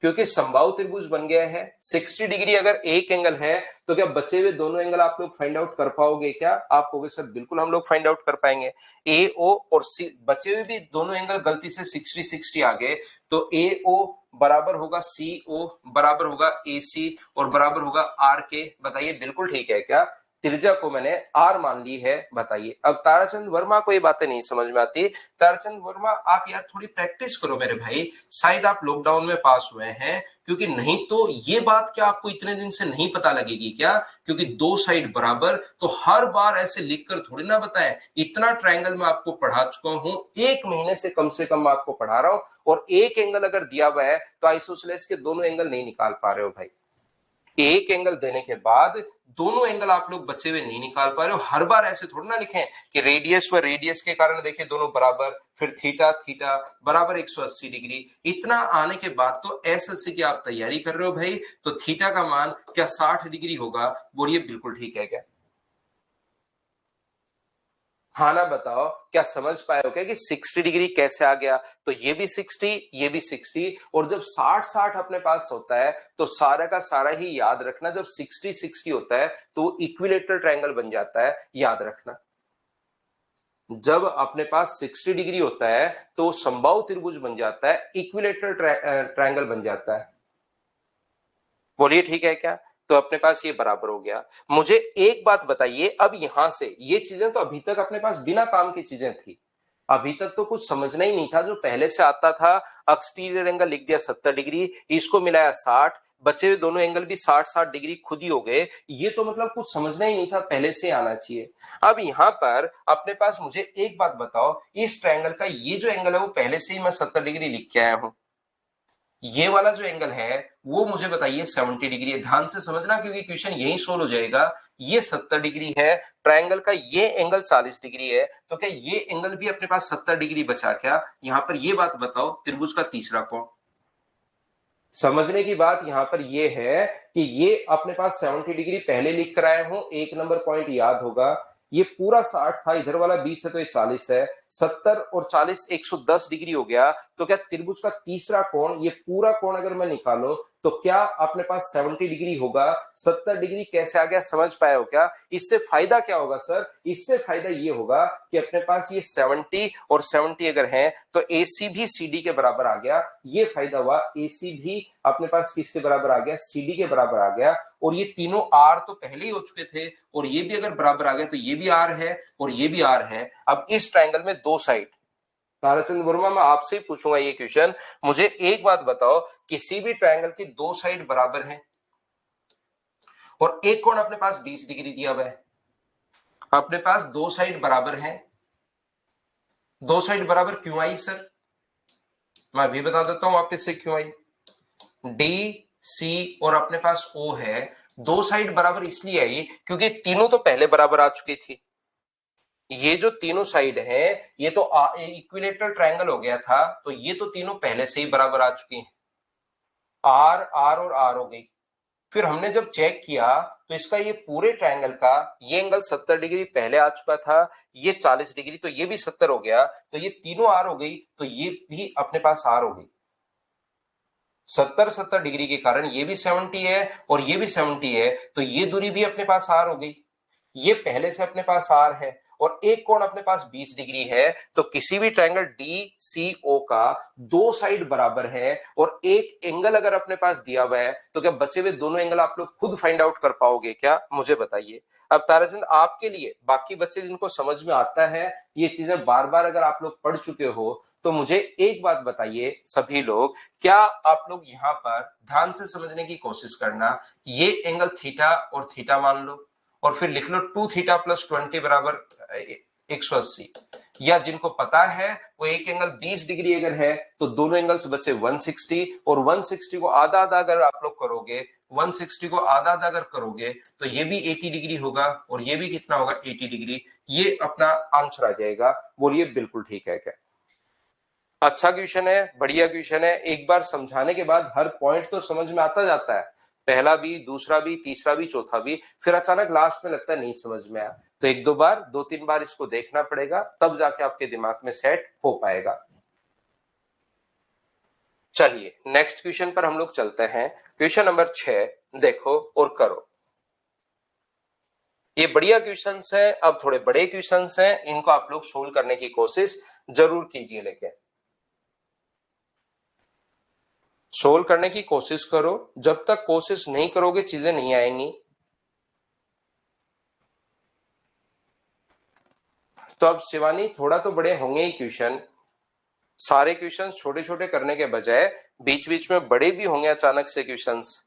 क्योंकि समबाहु त्रिभुज बन गया है, 60 डिग्री अगर एक एंगल है तो क्या बचे हुए दोनों एंगल आप लोग फाइंड आउट कर पाओगे क्या? आप कहोगे सर बिल्कुल हम लोग फाइंड आउट कर पाएंगे। ए ओ और सी बचे हुए भी दोनों एंगल गलती से 60 60 आ गए, तो ए ओ बराबर होगा सी ओ, बराबर होगा ए सी, और बराबर होगा आर के। बताइए बिल्कुल ठीक है क्या? त्रिज्या को मैंने आर मान ली है। बताइए अब ताराचंद वर्मा को ये बातें नहीं समझ में आती। ताराचंद वर्मा आप यार थोड़ी प्रैक्टिस करो मेरे भाई, शायद आप लॉकडाउन में पास हुए हैं, क्योंकि नहीं तो ये बात क्या आपको इतने दिन से नहीं पता लगेगी क्या? क्योंकि दो साइड बराबर, तो हर बार ऐसे लिखकर थोड़ी ना बताएं। इतना ट्रायंगल में आपको पढ़ा चुका हूं, एक महीने से कम मैं आपको पढ़ा रहा हूं, और एक एंगल अगर दिया हुआ है तो आइसोसेलेस के दोनों एंगल नहीं निकाल पा रहे हो भाई। एक एंगल देने के बाद दोनों एंगल आप लोग बचे हुए नहीं निकाल पा रहे हो। हर बार ऐसे थोड़ा ना लिखें कि रेडियस व रेडियस के कारण देखिए दोनों बराबर, फिर थीटा थीटा बराबर 180 डिग्री। इतना आने के बाद तो एसएससी की आप तैयारी कर रहे हो भाई, तो थीटा का मान क्या 60 डिग्री होगा? बोलिए बिल्कुल ठीक है क्या? हाँ ना बताओ, क्या समझ पाए हो क्या कि 60 डिग्री कैसे आ गया? तो ये भी 60, ये भी 60, और जब 60 60 अपने पास होता है तो सारा का सारा ही याद रखना, जब 60 60 होता है तो इक्विलेटरल ट्रायंगल बन जाता है, याद रखना। जब अपने पास 60 डिग्री होता है तो समबाहु त्रिभुज बन जाता है, इक्विलेटरल ट्रायंगल बन जाता है। बोलिए ठीक है क्या? तो अपने पास ये बराबर हो गया। मुझे एक बात बताइए, अब यहां से ये चीजें तो अभी तक अपने पास बिना काम की चीजें थी, अभी तक तो कुछ समझना ही नहीं था। जो पहले से आता था, एक्सटीरियर एंगल लिख दिया 70 डिग्री, इसको मिलाया 60, बचे हुए दोनों एंगल भी 60 60 डिग्री खुद ही हो गए। ये तो मतलब कुछ समझना ही नहीं था, पहले से आना चाहिए। अब यहां पर अपने पास मुझे एक बात बताओ, इस ट्रायंगल का ये जो एंगल है वो पहले से ही मैं 70 डिग्री लिख के आया हूं। ये वाला जो एंगल है वो मुझे बताइए 70 डिग्री है। ध्यान से समझना क्योंकि क्वेश्चन यही सोल्व हो जाएगा। ये 70 डिग्री है, ट्रायंगल का ये एंगल 40 डिग्री है, तो क्या ये एंगल भी अपने पास 70 डिग्री बचा क्या? यहां पर ये बात बताओ, त्रिभुज का तीसरा कोण। समझने की बात यहां पर ये है कि ये अपने पास 70 डिग्री पहले लिख कर आए हूं, एक नंबर पॉइंट याद होगा। ये पूरा 60 था, इधर वाला 20 है तो ये 40 है, 70 और 40 110 डिग्री हो गया। तो क्या त्रिभुज का तीसरा कोण, ये पूरा कोण अगर मैं निकालूं तो क्या अपने पास 70 डिग्री होगा? 70 डिग्री कैसे आ गया, समझ पाए हो क्या? इससे फायदा क्या होगा सर? इससे फायदा ये होगा कि अपने पास ये 70 और 70 अगर है तो एसी भी सीडी के बराबर आ गया। ये फायदा हुआ, एसी भी अपने पास किसके बराबर आ गया? सीडी के बराबर आ गया। और ये तीनों आर तो पहले ही हो चुके थे, और ये भी अगर बराबर आ गया तो ये भी आर है और ये भी आर है। अब इस ट्रायंगल में दो साइड, ताराचंद वर्मा मैं आपसे ही पूछूंगा ये क्वेश्चन, मुझे एक बात बताओ, किसी भी ट्रायंगल की दो साइड बराबर है और एक कोण अपने पास 20 डिग्री दिया हुआ है, अपने पास दो साइड बराबर है, दो साइड बराबर क्यों आई सर? मैं अभी बता देता हूं वापस से क्यों आई। डी सी और अपने पास ओ है, दो साइड बराबर इसलिए आई क्योंकि तीनों तो पहले बराबर आ चुकी थी। ये जो तीनों साइड है ये तो इक्विलेटरल ट्रायंगल हो गया था, तो ये तो तीनों पहले से ही बराबर आ चुकी हैं। आर आर और आर हो गई। फिर हमने जब चेक किया तो इसका ये पूरे ट्रायंगल का ये एंगल 70 डिग्री पहले आ चुका था, ये 40 डिग्री, तो ये भी 70 हो गया, तो ये तीनों आर हो गई, तो ये भी अपने पास आर हो गई। 70 70 डिग्री के कारण ये भी 70 है और ये भी 70 है, तो ये दूरी भी अपने पास आर हो गई। ये पहले से अपने पास आर है और एक कोण अपने पास 20 डिग्री है, तो किसी भी ट्रायंगल डी सी ओ का दो साइड बराबर है और एक एंगल अगर अपने पास दिया हुआ है, तो क्या बचे हुए दोनों एंगल आप लोग खुद फाइंड आउट कर पाओगे क्या? मुझे बताइए। अब ताराचंद आपके लिए, बाकी बच्चे जिनको समझ में आता है ये चीजें बार बार अगर आप लोग पढ़ चुके हो, तो मुझे एक बात बताइए सभी लोग, क्या आप लोग यहां पर ध्यान से समझने की कोशिश करना, ये एंगल थीटा और थीटा मान लो और फिर लिख लो 2 थीटा प्लस 20 बराबर 180, या जिनको पता है वो एक एंगल 20 डिग्री अगर है तो दोनों एंगल्स बचे 160, और 160 को आधा आधा अगर आप लोग करोगे, 160 को आधा आधा अगर करोगे तो ये भी 80 डिग्री होगा और ये भी कितना होगा? 80 डिग्री। ये अपना आंसर आ जाएगा। बोलिए बिल्कुल ठीक है क्या? अच्छा क्वेश्चन है, बढ़िया क्वेश्चन है। एक बार समझाने के बाद हर पॉइंट तो समझ में आता जाता है, पहला भी, दूसरा भी, तीसरा भी, चौथा भी, फिर अचानक लास्ट में लगता है नहीं समझ में आया, तो एक दो बार, दो तीन बार इसको देखना पड़ेगा, तब जाके आपके दिमाग में सेट हो पाएगा। चलिए नेक्स्ट क्वेश्चन पर हम लोग चलते हैं। क्वेश्चन नंबर 6 देखो और करो। ये बढ़िया क्वेश्चंस है, अब थोड़े बड़े क्वेश्चंस हैं, इनको आप लोग सोल्व करने की कोशिश जरूर कीजिए, लेकिन सोल्व करने की कोशिश करो, जब तक कोशिश नहीं करोगे चीजें नहीं आएंगी। तो अब शिवानी थोड़ा तो बड़े होंगे ही क्वेश्चन, सारे क्वेश्चंस छोटे छोटे करने के बजाय बीच बीच में बड़े भी होंगे अचानक से क्वेश्चंस।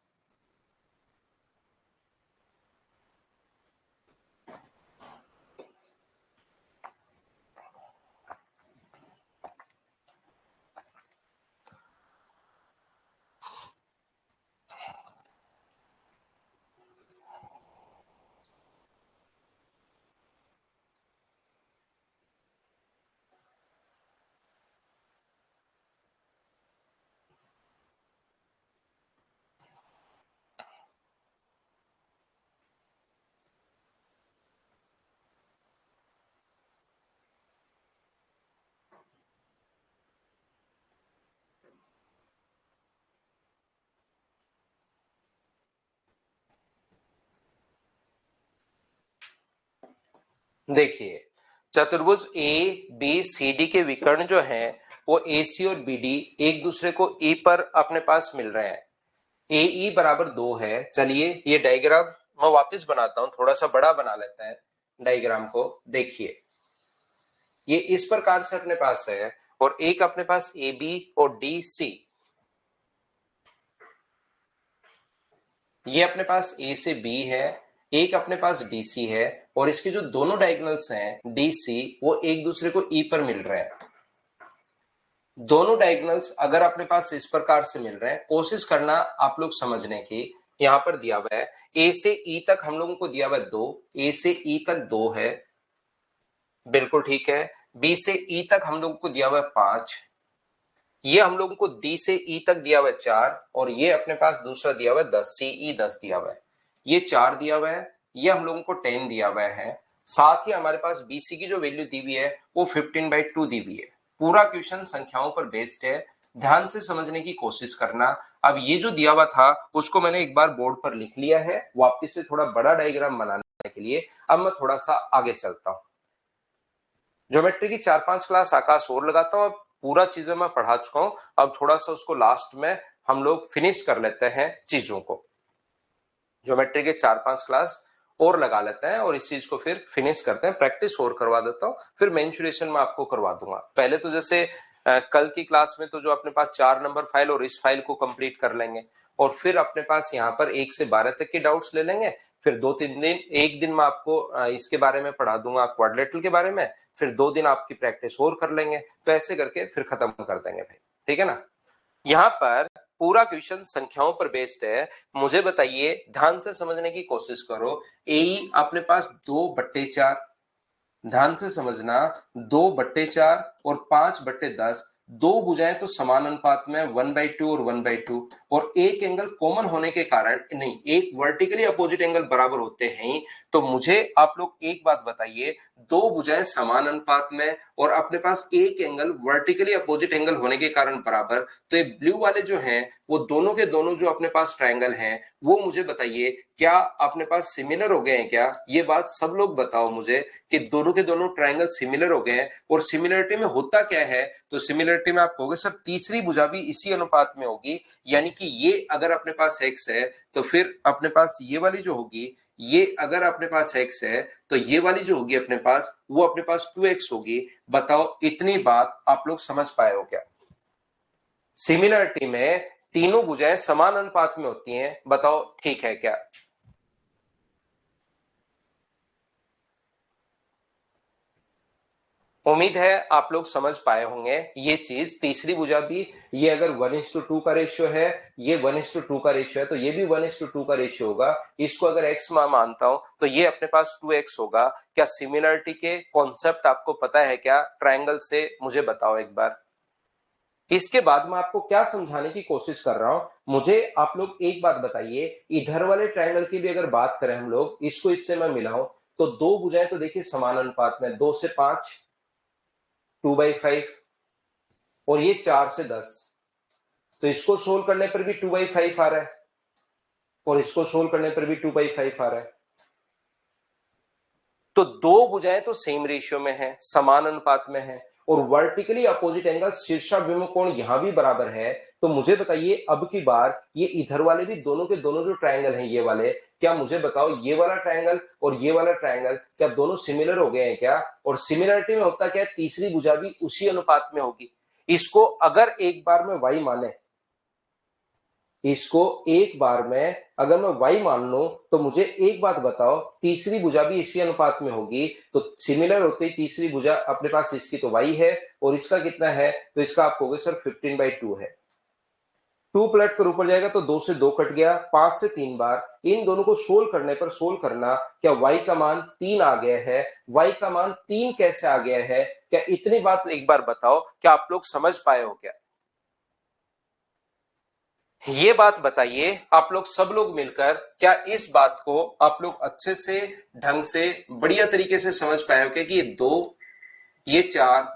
देखिए, चतुर्भुज ए बी सी डी के विकर्ण जो हैं वो ए सी और बी डी एक दूसरे को ई पर अपने पास मिल रहे हैं। ए ई बराबर 2 है। चलिए ये डायग्राम मैं वापस बनाता हूं, थोड़ा सा बड़ा बना लेते हैं डायग्राम को। देखिए ये इस प्रकार से अपने पास है और एक अपने पास ए बी और डी सी, ये अपने पास ए से बी है, एक अपने पास डी सी है और इसके जो दोनों डायगोनल्स हैं डी सी वो एक दूसरे को ई पर मिल रहे हैं। दोनों डायगोनल्स अगर अपने पास इस प्रकार से मिल रहे हैं, कोशिश करना आप लोग समझने की। यहां पर दिया हुआ है ए से ई तक हम लोगों को दिया हुआ है 2, ए से ई तक 2 है, बिल्कुल ठीक है। बी से ई तक हम लोगों को दिया हुआ है 5, ये हम लोगों को डी से ई तक दिया हुआ है 4 और ये अपने पास दूसरा दिया हुआ है 10, सी ई 10 दिया हुआ है। ये 4 दिया हुआ है, ये हम लोगों को 10 दिया हुआ है। साथ ही हमारे पास बीसी की जो वैल्यू दी हुई है वो 15/2 दी हुई है। पूरा क्वेश्चन संख्याओं पर बेस्ड है, ध्यान से समझने की कोशिश करना। अब ये जो दिया हुआ था उसको मैंने एक बार बोर्ड पर लिख लिया है वापिस से थोड़ा बड़ा डायग्राम बनाने के लिए। अब मैं थोड़ा सा आगे चलता हूं। ज्योमेट्री की 4-5 क्लास आकाश और लगाता हूं। अब पूरा चीजें मैं पढ़ा चुका हूं, अब थोड़ा सा उसको लास्ट में हम लोग फिनिश कर लेते हैं चीजों को। ज्योमेट्री के 4-5 क्लास और लगा लेते हैं और इस चीज को फिर फिनिश करते हैं। प्रैक्टिस और करवा देता हूं, फिर मेंसुरेशन में आपको करवा दूंगा। पहले तो जैसे कल की क्लास में तो जो अपने पास 4 नंबर फाइल और इस फाइल को कंप्लीट कर लेंगे और फिर अपने पास यहाँ पर 1 से 12 तक के डाउट्स ले लेंगे। फिर 2-3 दिन, एक दिन मैं आपको इसके बारे में पढ़ा दूंगा, क्वाड्रिलेटरल के बारे में, फिर 2 दिन आपकी प्रैक्टिस और कर लेंगे। तो ऐसे करके फिर खत्म कर देंगे भाई, ठीक है ना। यहाँ पर पूरा क्वेश्चन संख्याओं पर बेस्ड है। मुझे बताइए, ध्यान से समझने की कोशिश करो। ए अपने पास 2/4, ध्यान से समझना, 2/4 और 5/10, दो भुजाएं तो समान अनुपात में 1/2 और 1/2 और एक एंगल कॉमन होने के कारण, नहीं, एक वर्टिकली अपोजिट एंगल बराबर होते हैं। तो मुझे आप लोग एक बात बताइए, दो भुजाएं समान अनुपात में और अपने पास एक एंगल वर्टिकली अपोजिट एंगल होने के कारण बराबर, तो ये ब्लू वाले जो हैं वो दोनों के दोनों जो अपने पास ट्रायंगल हैं वो मुझे बताइए क्या अपने पास सिमिलर हो गए हैं क्या। ये बात सब लोग बताओ मुझे कि दोनों के दोनों ट्रायंगल सिमिलर हो गए हैं। और सिमिलरिटी में होता क्या है, तो सिमिलरिटी में आप कहोगे सर तीसरी भुजा भी इसी अनुपात में होगी, यानी कि ये अगर अपने पास x है तो फिर अपने पास ये वाली जो होगी, ये अगर अपने पास x है तो ये वाली जो होगी अपने पास वो अपने पास 2x होगी। बताओ इतनी बात आप लोग समझ पाए हो क्या। सिमिलरिटी में तीनों भुजाएं समान अनुपात में होती हैं, बताओ ठीक है क्या। उम्मीद है आप लोग समझ पाए होंगे ये चीज। तीसरी भुजा भी, ये अगर 1:2 का रेशियो है, ये 1:2 का रेशियो है, तो ये भी 1:2 का रेशियो होगा। इसको अगर x मैं मानता हूं तो ये अपने पास 2x होगा। क्या सिमिलरिटी के कॉन्सेप्ट आपको पता है क्या ट्रायंगल से, मुझे बताओ एक बार। इसके बाद मैं आपको क्या समझाने की कोशिश कर रहा हूं, मुझे आप लोग एक बात बताइए। इधर वाले ट्रायंगल की भी अगर बात करें हम लोग, इसको इससे मैं मिलाऊं तो दो भुजाएं तो देखिए समान अनुपात में, 2 से 5, 2/5 और ये 4 से 10। तो इसको सोल्व करने पर भी 2/5 आ रहा है और इसको सोल्व करने पर भी 2/5 आ रहा है। तो दो भुजाएं तो सेम रेशियो में है, समान अनुपात में है और वर्टिकली अपोजिट एंगल शीर्षाभिमुख कोण यहां भी बराबर है। तो मुझे बताइए अब की बार ये इधर वाले भी दोनों के दोनों जो ट्रायंगल हैं ये वाले, क्या मुझे बताओ ये वाला ट्रायंगल और ये वाला ट्रायंगल क्या दोनों सिमिलर हो गए हैं क्या। और सिमिलरिटी में होता क्या है, तीसरी भुजा भी उसी अनुपात में होगी। इसको अगर एक बार में y माने, इसको एक बार में अगर मैं y मान लूं तो मुझे एक बात बताओ, तीसरी भुजा भी इसी अनुपात में होगी। तो सिमिलर होते ही तीसरी भुजा अपने पास इसकी तो y है और इसका कितना है, तो इसका आप कहोगे सर 15/2 है। 2 पलट कर ऊपर जाएगा तो 2 से 2 कट गया, 5 से 3 बार। इन दोनों को सोल्व करने पर, सोल्व करना, क्या y का मान 3 आ गया है। y का मान 3 कैसे आ गया है, क्या इतनी बात एक बार बताओ, क्या आप लोग समझ पाए हो क्या। ये बात बताइए आप लोग सब लोग मिलकर, क्या इस बात को आप लोग अच्छे से, ढंग से, बढ़िया तरीके से समझ पाए हो क्या कि ये 2, ये 4,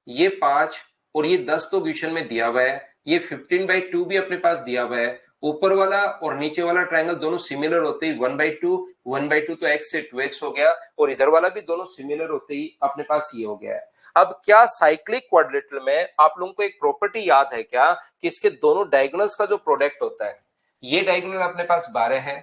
ये 5 और ये 10 तो क्वेश्चन में दिया हुआ है, ये 15/2 भी अपने पास दिया हुआ है ऊपर वाला और नीचे वाला ट्रायंगल दोनों सिमिलर होते ही 1/2 तो x से 2x हो गया, और इधर वाला भी दोनों सिमिलर होते ही अपने पास ये हो गया है। अब क्या साइक्लिक क्वाड्रिलेटरल में आप लोगों को एक प्रॉपर्टी याद है क्या कि इसके दोनों डायगोनल्स का जो प्रोडक्ट होता है, ये डायगोनल अपने पास 12 है।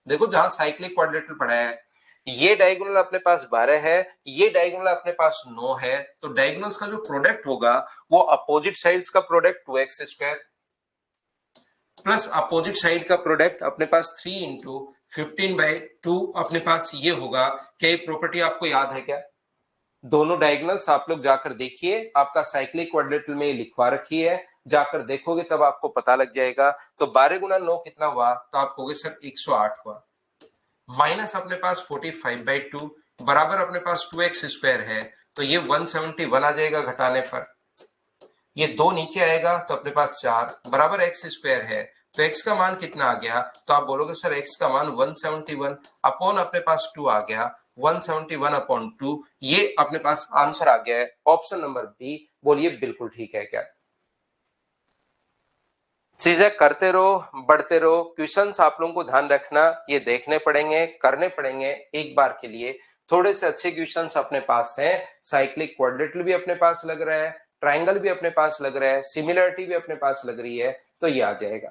देखो जहां साइक्लिक क्वाड्रिलेटरल पढ़ा है, ये डायगोनल अपने पास 12 है, ये डायगोनल अपने पास 9 है, तो डायगोनल्स का जो प्रोडक्ट होगा वो अपोजिट साइड्स का product 2x² plus opposite side का प्रोडक्ट अपने पास 3 इंटू 15/2 अपने पास ये होगा। क्या ये प्रॉपर्टी आपको याद है क्या? दोनों डायगोनल्स आप लोग जाकर देखिए, आपका साइक्लिक क्वाड्रिलेटरल में लिखवा रखी है, जाकर देखोगे तब आपको पता लग जाएगा। तो 12 गुना 9 कितना हुआ? तो आप कहोगे सर 108 हुआ, माइनस अपने पास 45/2 बराबर अपने पास 2x² है, तो ये 171 आ जाएगा घटाने पर। ये 2 नीचे आएगा तो अपने पास 4 बराबर x² है, तो x का मान कितना आ गया? तो आप बोलोगे सर x का मान 171 अपॉन अपने पास 2 आ गया, 171/2, ये अपने पास आंसर आ गया है ऑप्शन नंबर बी। बोलिए बिल्कुल ठीक है क्या? चीजें करते रहो, बढ़ते रहो। क्वेश्चंस आप लोगों को ध्यान रखना, ये देखने पड़ेंगे, करने पड़ेंगे एक बार के लिए। थोड़े से अच्छे क्वेश्चंस अपने पास हैं, साइक्लिक क्वाड्रिलेटरल भी अपने पास लग रहा है, ट्राइंगल भी अपने पास लग रहा है, सिमिलरिटी भी अपने पास लग रही है, तो ये आ जाएगा।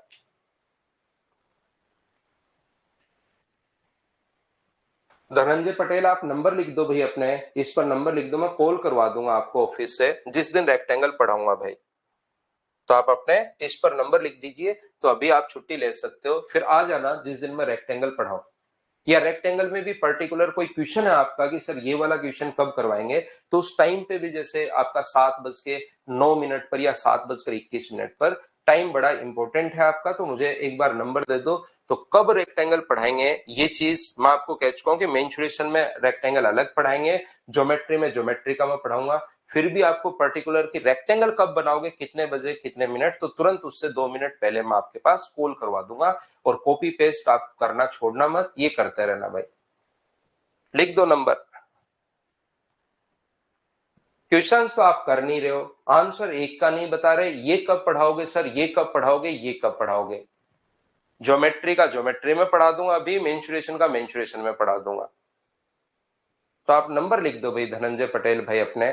धनंजय पटेल आप नंबर लिख दो भाई अपने, इस पर नंबर लिख दो, मैं कॉल करवा दूंगा आपको ऑफिस से जिस दिन रेक्टेंगल पढ़ाऊंगा भाई। तो आप अपने इस पर नंबर लिख दीजिए, तो अभी आप छुट्टी ले सकते हो, फिर आ जाना जिस दिन मैं रेक्टेंगल पढ़ाऊं। या रेक्टेंगल में भी पर्टिकुलर कोई क्वेश्चन है आपका कि सर ये वाला क्वेश्चन कब करवाएंगे, तो उस टाइम पे भी जैसे आपका 7:09 पर या 7:21 पर टाइम बड़ा इंपॉर्टेंट है आपका, तो मुझे एक बार नंबर दे दो। तो कब रेक्टेंगल पढ़ाएंगे ये चीज मैं आपको कह चुका हूं कि मेंसुरेशन में रेक्टेंगल अलग पढ़ाएंगे, ज्योमेट्री में ज्योमेट्री का मैं पढ़ाऊंगा। फिर भी आपको पर्टिकुलर कि रेक्टेंगल कब बनाओगे, कितने बजे, कितने मिनट, तो तुरंत उससे 2 मिनट पहले मैं आपके पास कॉल करवा दूंगा। और कॉपी पेस्ट आप करना छोड़ना मत, ये करते रहना भाई। लिख दो नंबर। क्वेश्चंस तो आप कर नहीं रहे हो, आंसर एक का नहीं बता रहे, ये कब पढ़ाओगे सर, ये कब पढ़ाओगे, ये कब पढ़ाओगे। ज्योमेट्री का ज्योमेट्री में पढ़ा दूंगा, अभी मेंसुरेशन का मेंसुरेशन में पढ़ा दूंगा। तो आप नंबर लिख दो भाई धनंजय पटेल भाई अपने।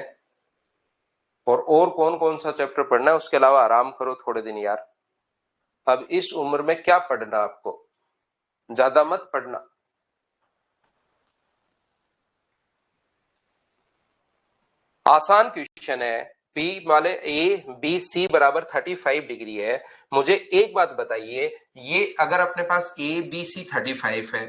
और कौन कौन सा चैप्टर पढ़ना है, उसके अलावा आराम करो थोड़े दिन यार। अब इस उम्र में क्या पढ़ना, आपको ज्यादा मत पढ़ना। आसान क्वेश्चन है, पी वाले ए बी सी बराबर 35 डिग्री है। मुझे एक बात बताइए, ये अगर अपने पास ए बी सी 35 है,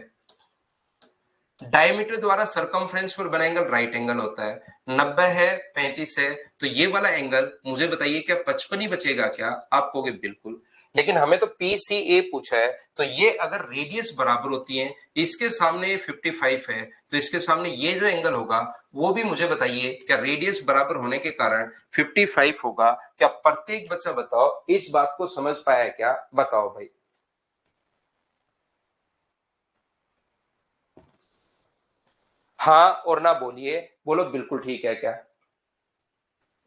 डायमीटर द्वारा सरकमफ्रेंस पर बना एंगल राइट एंगल होता है, 90 है 35 है, तो ये वाला एंगल मुझे बताइए क्या 55 ही बचेगा क्या? आप कहोगे बिल्कुल, लेकिन हमें तो पी सी ए पूछा है, तो ये अगर रेडियस बराबर होती है, इसके सामने ये 55 है, तो इसके सामने ये जो एंगल होगा वो भी मुझे बताइए क्या रेडियस बराबर होने के कारण 55 होगा क्या? प्रत्येक बच्चा बताओ इस बात को समझ पाया क्या? बताओ भाई। हाँ और ना बोलिए, बोलो बिल्कुल ठीक है क्या?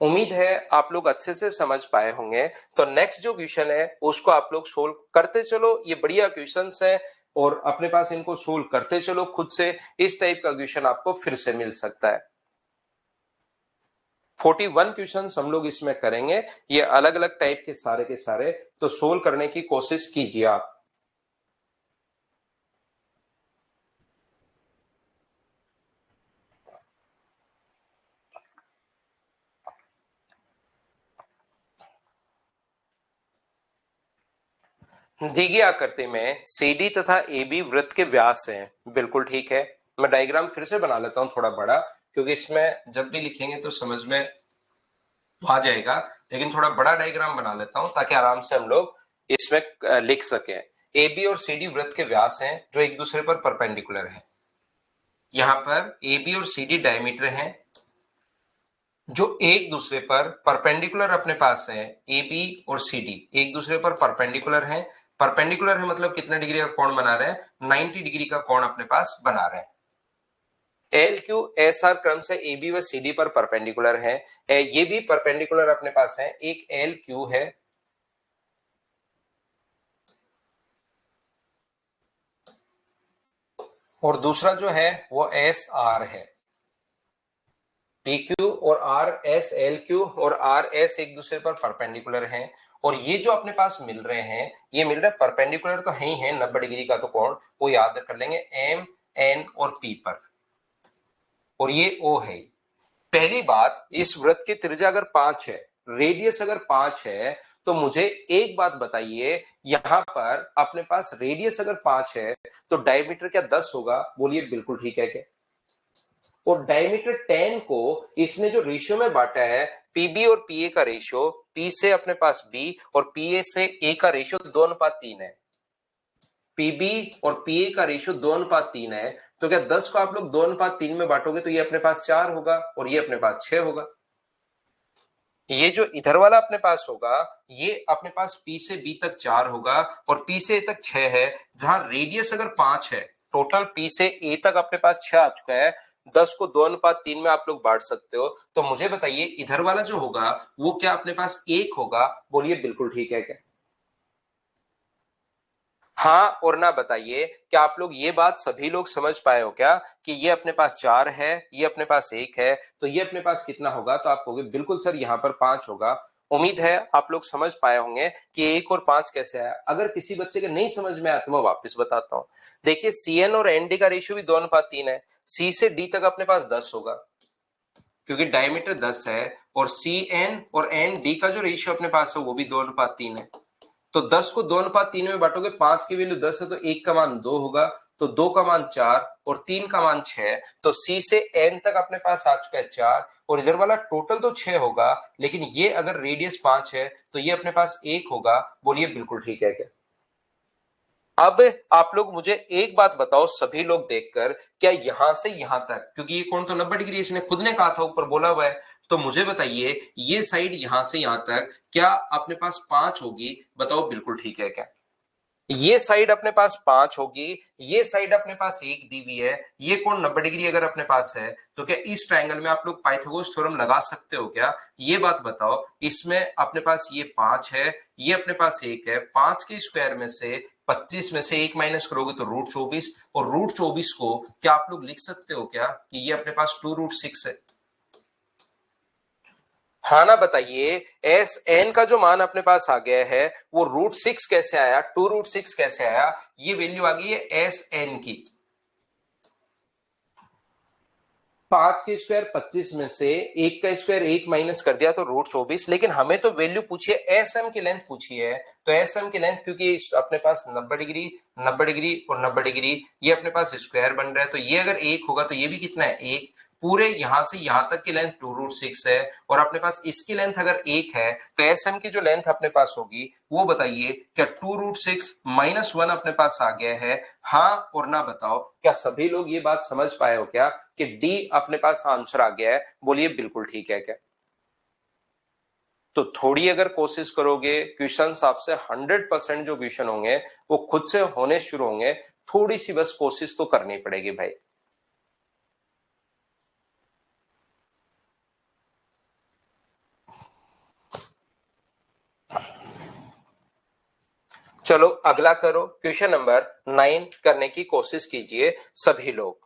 उम्मीद है आप लोग अच्छे से समझ पाए होंगे। तो नेक्स्ट जो क्वेश्चन है उसको आप लोग सोल्व करते चलो, ये बढ़िया क्वेश्चंस है और अपने पास इनको सोल्व करते चलो खुद से। इस टाइप का क्वेश्चन आपको फिर से मिल सकता है। 41 क्वेश्चन हम लोग इसमें करेंगे, ये अलग अलग टाइप के सारे, तो सोल्व करने की कोशिश कीजिए आप। दी गई आकृति में CD तथा AB वृत्त के व्यास हैं, बिल्कुल ठीक है। मैं डायग्राम फिर से बना लेता हूं थोड़ा बड़ा, क्योंकि इसमें जब भी लिखेंगे तो समझ में तो आ जाएगा, लेकिन थोड़ा बड़ा डायग्राम बना लेता हूं ताकि आराम से हम लोग इसमें लिख सकें। AB और CD वृत्त के व्यास हैं जो एक दूसरे पर परपेंडिकुलर है। यहां पर AB और CD डायमीटर हैं जो एक दूसरे पर परपेंडिकुलर अपने पास है। AB और CD एक दूसरे पर परपेंडिकुलर हैं। परपेंडिकुलर है मतलब कितने डिग्री का कोण बना रहे हैं? 90 डिग्री का कोण अपने पास बना रहे हैं। एल क्यू एस आर क्रम से ए बी व सी डी पर परपेंडिकुलर है, ये भी परपेंडिकुलर अपने पास है। एक एल क्यू है और दूसरा जो है वो एस आर है। पी क्यू और आर एस एल क्यू और आर एस एक दूसरे पर परपेंडिकुलर हैं, और ये जो अपने पास मिल रहे हैं, ये मिल रहे परपेंडिकुलर तो है ही है, 90 डिग्री का तो कोण वो याद कर लेंगे एम एन और पी पर, और ये ओ है। पहली बात, इस वृत्त की त्रिज्या अगर 5 है, रेडियस अगर 5 है, तो मुझे एक बात बताइए, यहां पर अपने पास रेडियस अगर 5 है तो डायमीटर क्या 10 होगा? बोलिए बिल्कुल ठीक है क्या? और डायमीटर 10 को इसने जो रेशियो में बांटा है, पीबी और पीए का रेशियो, पी से अपने पास बी और पीए से ए का रेशियो 2:3 है। पीबी और पीए का रेशियो 2:3 है, तो क्या 10 को आप लोग 2:3 में बांटोगे तो ये अपने पास 4 होगा और ये अपने पास 6 होगा। ये जो इधर वाला अपने पास होगा, ये अपने पास P से B तक 4 होगा और P से A तक 6 है, जहां रेडियस अगर 5 है, टोटल P से A तक अपने पास 6 आ चुका है। 10 को 2:3 में आप लोग बांट सकते हो, तो मुझे बताइए इधर वाला जो होगा वो क्या अपने पास 1 होगा? बोलिए बिल्कुल ठीक है क्या? हाँ और ना बताइए, क्या आप लोग ये बात सभी लोग समझ पाए हो क्या कि ये अपने पास 4 है, ये अपने पास 1 है, तो ये अपने पास कितना होगा? तो आप कहोगे बिल्कुल सर यहाँ पर 5 होगा। उम्मीद है आप लोग समझ पाए होंगे कि 1 और 5 कैसे आया। अगर किसी बच्चे के नहीं समझ में आया तो मैं वापस बताता हूँ। देखिए CN और ND का रेशियो भी 2:3 है। C से D तक अपने पास 10 होगा क्योंकि डायमीटर 10 है, और CN और ND का जो रेशियो अपने पास है वो भी 2:3 है। तो 10 को 2:3 में बांटोगे, 5 की वैल्यू 10 है तो 1 का मान 2 होगा, तो 2 का मान 4 और 3 का मान 6, तो C से N तक अपने पास आ चुका है 4, और इधर वाला टोटल तो 6 होगा, लेकिन ये अगर रेडियस 5 है तो ये अपने पास 1 होगा। बोलिए बिल्कुल ठीक है क्या? अब आप लोग मुझे एक बात बताओ सभी लोग देखकर, क्या यहां से यहां तक, क्योंकि ये कोण तो 90 डिग्री इसने खुद ने कहा था, ऊपर बोला हुआ है, तो मुझे बताइए ये साइड यहां से यहां तक क्या अपने पास 5 होगी? बताओ बिल्कुल ठीक है क्या? ये साइड अपने पास 5 होगी, ये साइड अपने पास 1 दी हुई है, ये कोण 90 डिग्री अगर अपने पास है, तो क्या इस ट्रायंगल में आप लोग पाइथागोरस थ्योरम लगा सकते हो क्या? ये बात बताओ। इसमें अपने पास ये 5 है, ये अपने पास 1 है, 5 के स्क्वायर में से 25 में से 1 माइनस करोगे तो √24, और √24 को क्या आप लोग लिख सकते हो क्या कि ये अपने पास 2√6 है? हाँ ना बताइए, एस एन का जो मान अपने पास आ गया है वो √6 कैसे आया, 2√6 कैसे आया? ये वैल्यू आ गई है एस एन की। 5 के स्क्वायर 25 में से 1 का स्क्वायर 1 माइनस कर दिया तो √24, लेकिन हमें तो वैल्यू पूछी है, एस एम की लेंथ पूछी है, तो एस एम की लेंथ क्योंकि अपने पास 90 डिग्री, 90 डिग्री और 90 डिग्री ये अपने पास स्क्वायर बन रहा है, तो ये अगर 1 होगा तो ये भी कितना है 1। पूरे यहां से यहां तक की लेंथ 2√6 है, और अपने पास इसकी लेंथ अगर 1 है, तो एस एम की जो लेंथ अपने पास होगी वो बताइए, क्या 2√6 -1 अपने पास आ गया है? हाँ और ना बताओ, क्या सभी लोग ये बात समझ पाए हो क्या कि डी अपने पास आंसर आ गया है? बोलिए बिल्कुल ठीक है क्या? तो थोड़ी अगर कोशिश करोगे, क्वेश्चंस आपसे 100% जो क्वेश्चन होंगे वो खुद से होने शुरू होंगे। थोड़ी सी बस कोशिश तो करनी पड़ेगी भाई। चलो अगला करो, क्वेश्चन नंबर 9 करने की कोशिश कीजिए सभी लोग।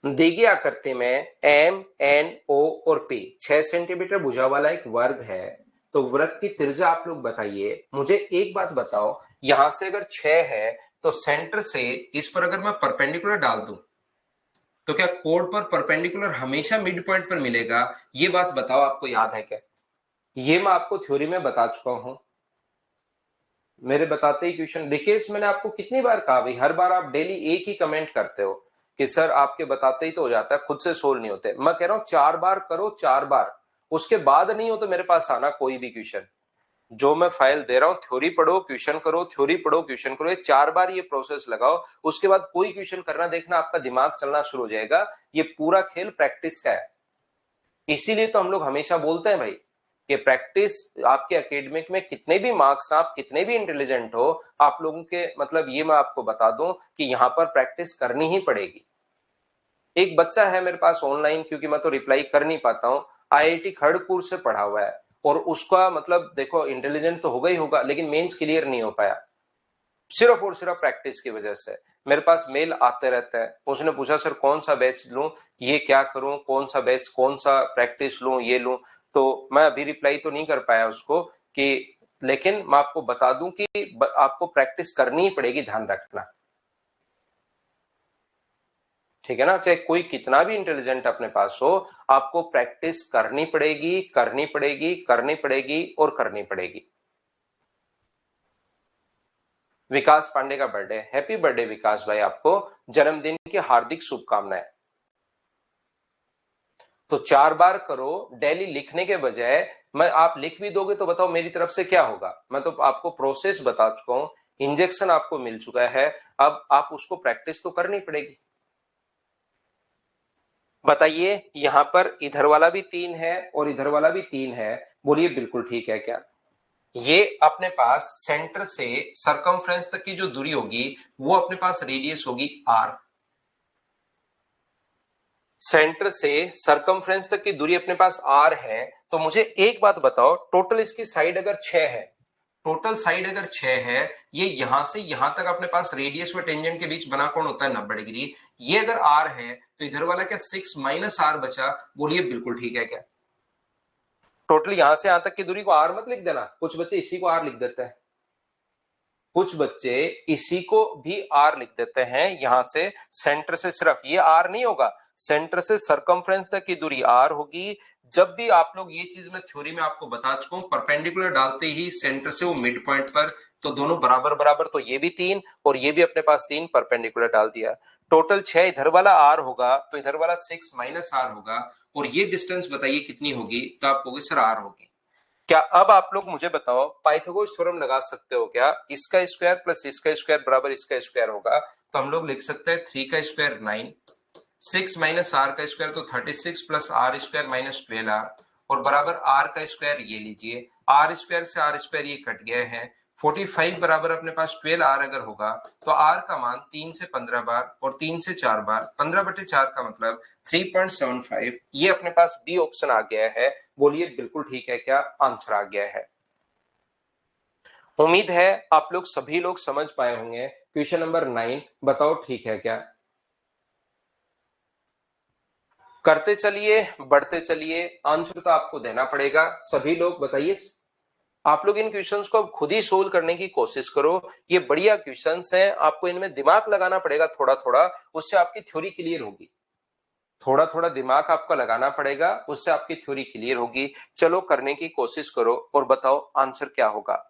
देखिए आकृति में एम एन ओ और पी 6 सेंटीमीटर भुजा वाला एक वर्ग है, तो वृत्त की त्रिज्या आप लोग बताइए। मुझे एक बात बताओ, यहां से अगर 6 है तो सेंटर से इस पर अगर मैं परपेंडिकुलर डाल दूं तो क्या कोड पर परपेंडिकुलर हमेशा मिड पॉइंट पर मिलेगा? ये बात बताओ, आपको याद है क्या? ये मैं आपको थ्योरी में बता चुका हूं, मेरे बताते ही क्वेश्चन। देखिए मैंने आपको कितनी बार कहा भाई, हर बार आप डेली एक ही कमेंट करते हो कि सर आपके बताते ही तो हो जाता है, खुद से सोल्व नहीं होते। मैं कह रहा हूं 4 बार करो, 4 बार, उसके बाद नहीं हो तो मेरे पास आना कोई भी क्वेश्चन। जो मैं फाइल दे रहा हूं, थ्योरी पढ़ो क्वेश्चन करो, थ्योरी पढ़ो क्वेश्चन करो, ये 4 बार ये प्रोसेस लगाओ, उसके बाद कोई क्वेश्चन करना देखना आपका दिमाग चलना शुरू हो जाएगा। ये पूरा खेल प्रैक्टिस का है। इसीलिए तो हम लोग हमेशा बोलते हैं भाई कि प्रैक्टिस, आपके एकेडमिक में कितने भी मार्क्स, आप कितने भी इंटेलिजेंट हो, आप लोगों के मतलब ये मैं आपको बता दूं कि यहां पर प्रैक्टिस करनी ही पड़ेगी। एक बच्चा है मेरे पास ऑनलाइन, क्योंकि मैं तो रिप्लाई कर नहीं पाता हूं, आईआईटी खड़गपुर से पढ़ा हुआ है, और उसका मतलब देखो इंटेलिजेंट तो होगा ही होगा, लेकिन मेंस क्लियर नहीं हो पाया, सिर्फ और सिर्फ प्रैक्टिस की वजह से। मेरे पास मेल आते रहता है, उसने पूछा सर कौन सा बैच लूं, ये क्या करूं, कौन सा बैच, कौन सा प्रैक्टिस लूं, ये लूं। तो मैं अभी रिप्लाई तो नहीं कर पाया उसको कि, लेकिन मैं आपको बता दूं कि आपको प्रैक्टिस करनी ही पड़ेगी, ध्यान रखना, ठीक है ना। चाहे कोई कितना भी इंटेलिजेंट अपने पास हो, आपको प्रैक्टिस करनी पड़ेगी, करनी पड़ेगी, करनी पड़ेगी और करनी पड़ेगी। विकास पांडे का बर्थडे, हैप्पी बर्थडे विकास भाई, आपको जन्मदिन की हार्दिक शुभकामनाएं। तो 4 बार करो डेली, लिखने के बजाय मैं, आप लिख भी दोगे तो बताओ मेरी तरफ से क्या होगा। मैं तो आपको प्रोसेस बता चुका हूं, इंजेक्शन आपको मिल चुका है, अब आप उसको प्रैक्टिस तो करनी पड़ेगी। बताइए, यहां पर इधर वाला भी 3 है और इधर वाला भी 3 है, बोलिए बिल्कुल ठीक है क्या। ये अपने पास सेंटर से सरकमफ्रेंस तक की जो दूरी होगी वो अपने पास रेडियस होगी आर। सेंटर से सरकमफ्रेंस तक की दूरी अपने पास आर है, तो मुझे एक बात बताओ, टोटल इसकी साइड अगर 6 है, टोटल साइड अगर 6 है, ये यहां से यहां तक अपने पास रेडियस व टेंजेंट के बीच बना कोण होता है 90 डिग्री। ये अगर आर है तो इधर वाला क्या 6 माइनस आर बचा, बोलिए बिल्कुल ठीक है क्या। टोटल यहां से यहां तक की दूरी को आर मत लिख देना, कुछ बच्चे इसी को आर लिख देते हैं, कुछ बच्चे इसी को भी आर लिख देते हैं। यहां से सेंटर से सिर्फ ये आर नहीं होगा, सेंटर से सरकमफ्रेंस तक की दूरी आर होगी। जब भी आप लोग, ये चीज मैं थ्योरी में आपको बता चुका हूं, परपेंडिकुलर डालते ही सेंटर से वो मिड पॉइंट पर, तो दोनों बराबर बराबर, तो ये भी 3 और ये भी अपने पास 3 परपेंडिकुलर डाल दिया। टोटल 6, इधर वाला आर होगा तो इधर वाला 6 माइनस आर होगा, और ये डिस्टेंस बताइए कितनी होगी, तो आप कहोगे सर आर होगी। क्या अब आप लोग मुझे बताओ, पाइथागोरस थ्योरम लगा सकते हो क्या, इसका स्क्वायर प्लस इसका स्क्वायर बराबर इसका स्क्वायर होगा, तो हम लोग लिख सकते हैं 3 का स्क्वायर 9, 6 माइनस आर का स्क्वायर तो 36 plus r square minus 12 r, और बराबर आर का स्क्वायर ये लीजिए, आर स्क्वायर से आर स्क्वायर ये कट गए हैं, 45 बराबर अपने पास 12 आर अगर होगा, तो आर का मान 3 से 15 बार और 3 से 4 बार, 15/4 का मतलब 3.75, ये अपने पास बी ऑप्शन आ गया है। बोलिए बिल्कुल ठीक है क्या, आंसर आ गया है। उम्मीद है आप लोग सभी लोग समझ पाए होंगे। क्वेश्चन नंबर 9, बताओ ठीक है क्या। करते चलिए, बढ़ते चलिए, आंसर तो आपको देना पड़ेगा। सभी लोग बताइए, आप लोग इन क्वेश्चंस को अब खुद ही सोल्व करने की कोशिश करो। ये बढ़िया क्वेश्चंस हैं, आपको इनमें दिमाग लगाना पड़ेगा थोड़ा थोड़ा, उससे आपकी थ्योरी क्लियर होगी। थोड़ा थोड़ा दिमाग आपका लगाना पड़ेगा, उससे आपकी थ्योरी क्लियर होगी। चलो करने की कोशिश करो और बताओ आंसर क्या होगा।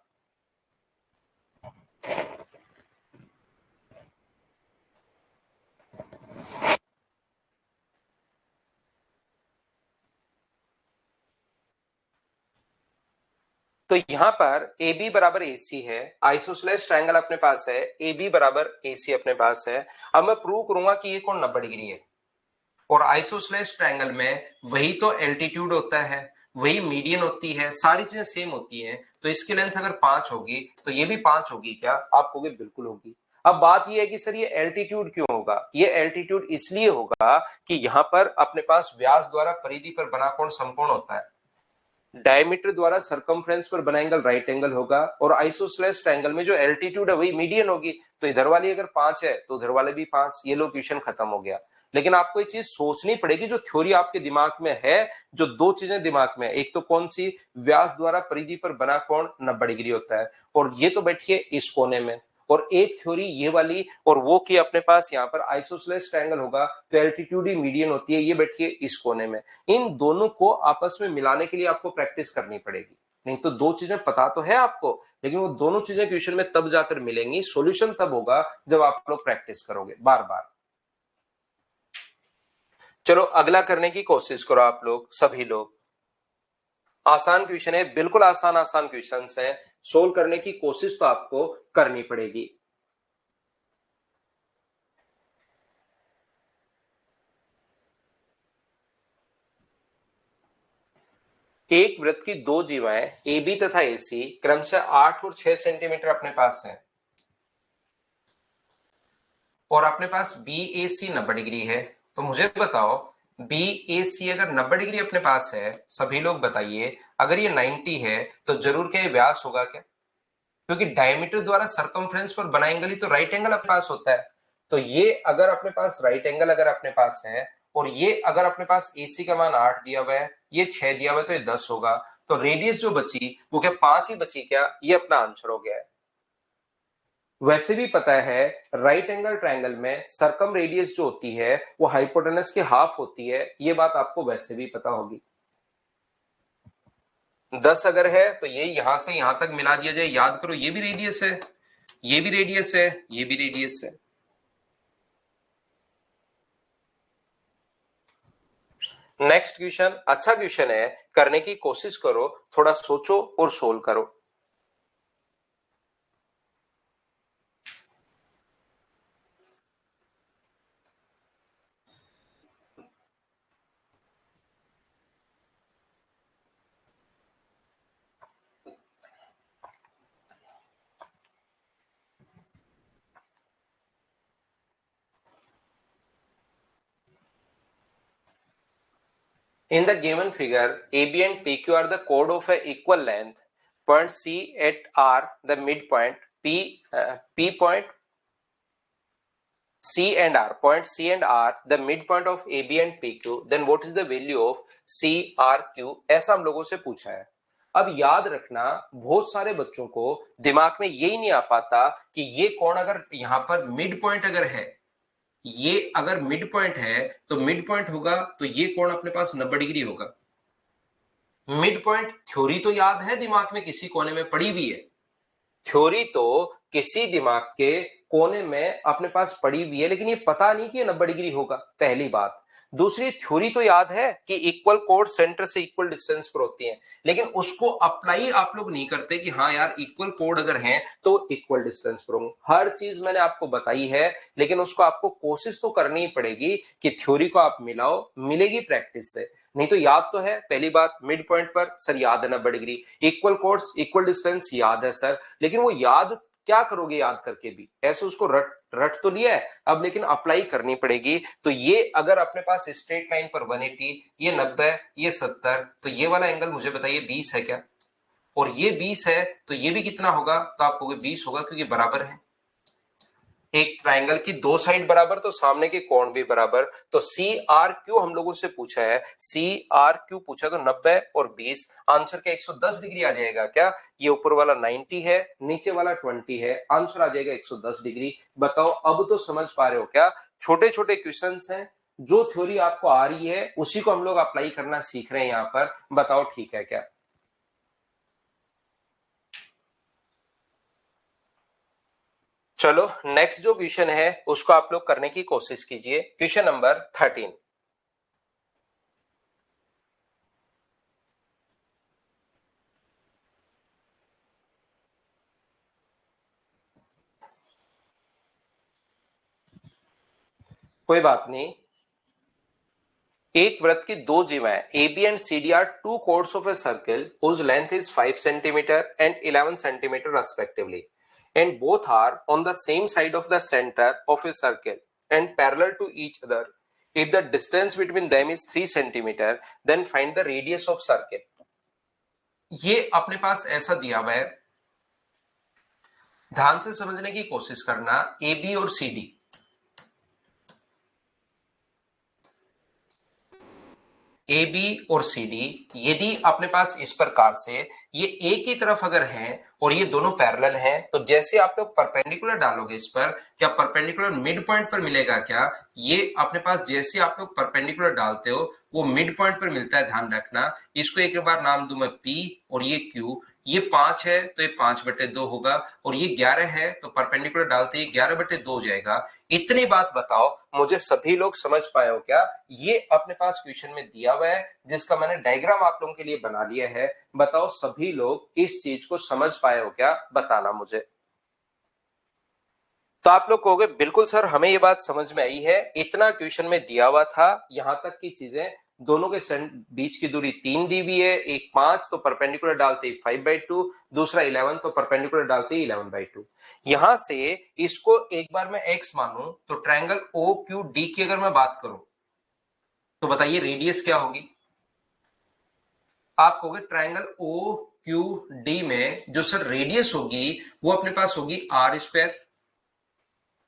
तो यहां पर ए बी बराबर ए सी है, आइसोसेलेस ट्रायंगल अपने पास है, ए बी बराबर ए सी अपने पास है। अब मैं प्रूव करूंगा कि ये कोण 90 डिग्री है, और आइसोसेलेस ट्रायंगल में वही तो एल्टीट्यूड होता है, वही मीडियन होती है, सारी चीजें सेम होती हैं। तो इसकी लेंथ अगर 5 होगी तो ये भी 5 होगी क्या, आप कहोगे बिल्कुल होगी। अब बात ये है कि सर ये एल्टीट्यूड क्यों होगा, ये एल्टीट्यूड इसलिए होगा कि यहां पर अपने पास व्यास द्वारा परिधि पर बना कोण समकोण होता है, डायमीटर द्वारा सरकमफ्रेंस पर बना एंगल राइट एंगल होगा, और आइसोसेलेस ट्रायंगल में जो एल्टीट्यूड है वही मीडियन होगी। तो इधर वाली अगर 5 है तो उधर वाले भी 5, ये लो क्वेश्चन खत्म हो गया। लेकिन आपको ये चीज सोचनी पड़ेगी, जो थ्योरी आपके दिमाग में है, जो दो चीजें दिमाग में, एक तो कौन सी, व्यास द्वारा परिधि पर बना कोण 90 डिग्री होता है, और ये तो बैठिए इस कोने में, और एक थ्योरी ये वाली, और वो कि अपने पास यहाँ पर आइसोसेलेस ट्रायंगल होगा तो एल्टीट्यूड ही मीडियन होती है, ये बैठिए इस कोने में। इन दोनों को आपस में मिलाने के लिए आपको प्रैक्टिस करनी पड़ेगी, नहीं तो दो चीजें पता तो है आपको, लेकिन वो दोनों चीजें क्वेश्चन में तब जाकर मिलेंगी, सॉल्यूशन तब होगा जब आप लोग प्रैक्टिस करोगे बार बार। चलो अगला करने की कोशिश करो आप लोग, सभी लोग। आसान क्वेश्चन है, बिल्कुल आसान आसान क्वेश्चन है, सोल्व करने की कोशिश तो आपको करनी पड़ेगी। एक वृत्त की दो जीवाएं ए बी तथा ए सी क्रमशः 8 और 6 सेंटीमीटर अपने पास हैं और अपने पास बी ए सी 90 डिग्री है। तो मुझे बताओ बी ए सी अगर 90 डिग्री अपने पास है, सभी लोग बताइए, अगर ये 90 है तो जरूर क्या ये व्यास होगा क्या? क्योंकि डायमीटर द्वारा सरकमफ्रेंस पर बना एंगल ही तो राइट एंगल अपने पास होता है। तो ये अगर अपने पास राइट एंगल अगर अपने पास है और ये अगर अपने पास एसी का मान 8 दिया हुआ है, ये 6 दिया हुआ है, तो ये 10 होगा। तो रेडियस जो बची वो क्या 5 ही बची क्या? ये अपना आंसर हो गया है। वैसे भी पता है राइट एंगल ट्रायंगल में सरकम रेडियस जो होती है वो हाइपोटेनस की हाफ होती है, ये बात आपको वैसे भी पता होगी। 10 अगर है तो ये यहां से यहां तक मिला दिया जाए, याद करो ये भी रेडियस है, ये भी रेडियस है, ये भी रेडियस है। नेक्स्ट क्वेश्चन अच्छा क्वेश्चन है, करने की कोशिश करो, थोड़ा सोचो और सोल्व करो। In the given figure, AB and PQ are the chord of a equal length. Point C at R, the midpoint, P point C and R, point C and R, the midpoint of AB and PQ. Then what is the value of CRQ? ऐसा हम लोगों से पूछा है। अब याद रखना, बहुत सारे बच्चों को दिमाग में यही नहीं आ पाता कि ये कोण अगर यहां पर मिड पॉइंट अगर है, ये अगर मिड पॉइंट है तो मिड पॉइंट होगा तो ये कोण अपने पास 90 डिग्री होगा। मिड पॉइंट थ्योरी तो याद है, दिमाग में किसी कोने में पड़ी हुई है। थ्योरी तो किसी दिमाग के कोने में अपने पास पड़ी हुई है, लेकिन ये पता नहीं कि ये 90 डिग्री होगा, पहली बात। दूसरी, थ्योरी तो याद है कि इक्वल कोड सेंटर से इक्वल डिस्टेंस पर होती है, लेकिन उसको अप्लाई आप लोग नहीं करते कि हाँ यार इक्वल कोड अगर है तो इक्वल डिस्टेंस पर होंगे। हर चीज मैंने आपको बताई है, लेकिन उसको आपको कोशिश तो करनी ही पड़ेगी कि थ्योरी को आप मिलाओ, मिलेगी प्रैक्टिस से। नहीं तो याद तो है, पहली बात मिड पॉइंट पर सर याद है 90 degree, equal codes equal distance याद है सर, लेकिन वो याद क्या करोगे याद करके भी, ऐसे उसको रट रट तो लिया है अब, लेकिन अप्लाई करनी पड़ेगी। तो ये अगर अपने पास स्ट्रेट लाइन पर 180, ये 90, ये 70, तो ये वाला एंगल मुझे बताइए 20 है क्या? और ये 20 है तो ये भी कितना होगा? तो आप कहोगे 20 होगा क्योंकि बराबर है। एक ट्रायंगल की दो साइड बराबर तो सामने के कोण भी बराबर। तो सी आर क्यू हम लोगों से पूछा है, सी आर क्यू पूछा तो 90 और 20, आंसर क्या 110 डिग्री आ जाएगा क्या? ये ऊपर वाला 90 है, नीचे वाला 20 है, आंसर आ जाएगा 110 डिग्री। बताओ अब तो समझ पा रहे हो क्या? छोटे छोटे क्वेश्चन हैं, जो थ्योरी आपको आ रही है उसी को हम लोग अप्लाई करना सीख रहे हैं यहां पर। बताओ ठीक है क्या? चलो नेक्स्ट जो क्वेश्चन है उसको आप लोग करने की कोशिश कीजिए। Question number 13। कोई बात नहीं। एक वृत्त की दो जीवाएं A B and C D are two chords of a circle whose length is 5 centimeter and 11 centimeter respectively, and both are on the same side of the center of a circle and parallel to each other. If the distance between them is 3 centimeter, then find the radius of circle. ये अपने पास ऐसा दिया हुआ है, ध्यान से समझने की कोशिश करना। ए बी और सी डी, ए बी और सी डी यदि अपने पास इस प्रकार से ये एक ही तरफ अगर हैं और ये दोनों पैरेलल हैं, तो जैसे आप लोग परपेंडिकुलर डालोगे इस पर, क्या परपेंडिकुलर मिड पॉइंट पर मिलेगा क्या? ये अपने पास जैसे आप लोग परपेंडिकुलर डालते हो वो मिड पॉइंट पर मिलता है, ध्यान रखना। इसको एक बार नाम दूं मैं पी और ये क्यू। ये 5 है तो ये 5/2 होगा, और ये 11 है तो परपेंडिकुलर डालते ही 11/2 हो जाएगा। इतनी बात बताओ मुझे, सभी लोग समझ पाए हो क्या? ये अपने पास क्वेश्चन में दिया हुआ है जिसका मैंने डायग्राम आप लोगों के लिए बना लिया है। बताओ सभी लोग इस चीज को समझ पाए हो क्या? बताना मुझे। तो आप लोग कहोगे बिल्कुल सर हमें ये बात समझ में आई है, इतना क्वेश्चन में दिया हुआ था, यहां तक की चीजें दोनों के बीच की दूरी 3 दी हुई है, एक 5 तो परपेंडिकुलर डालते ही 5/2, दूसरा 11 तो परपेंडिकुलर डालते ही 11/2। यहां से इसको एक बार मैं x मानूं तो ट्रायंगल ओ क्यू डी की अगर मैं बात करूं तो बताइए रेडियस क्या होगी। आप कहोगे ट्रायंगल ओ क्यू डी में जो सर रेडियस होगी वो अपने पास होगी आर स्क्वायर।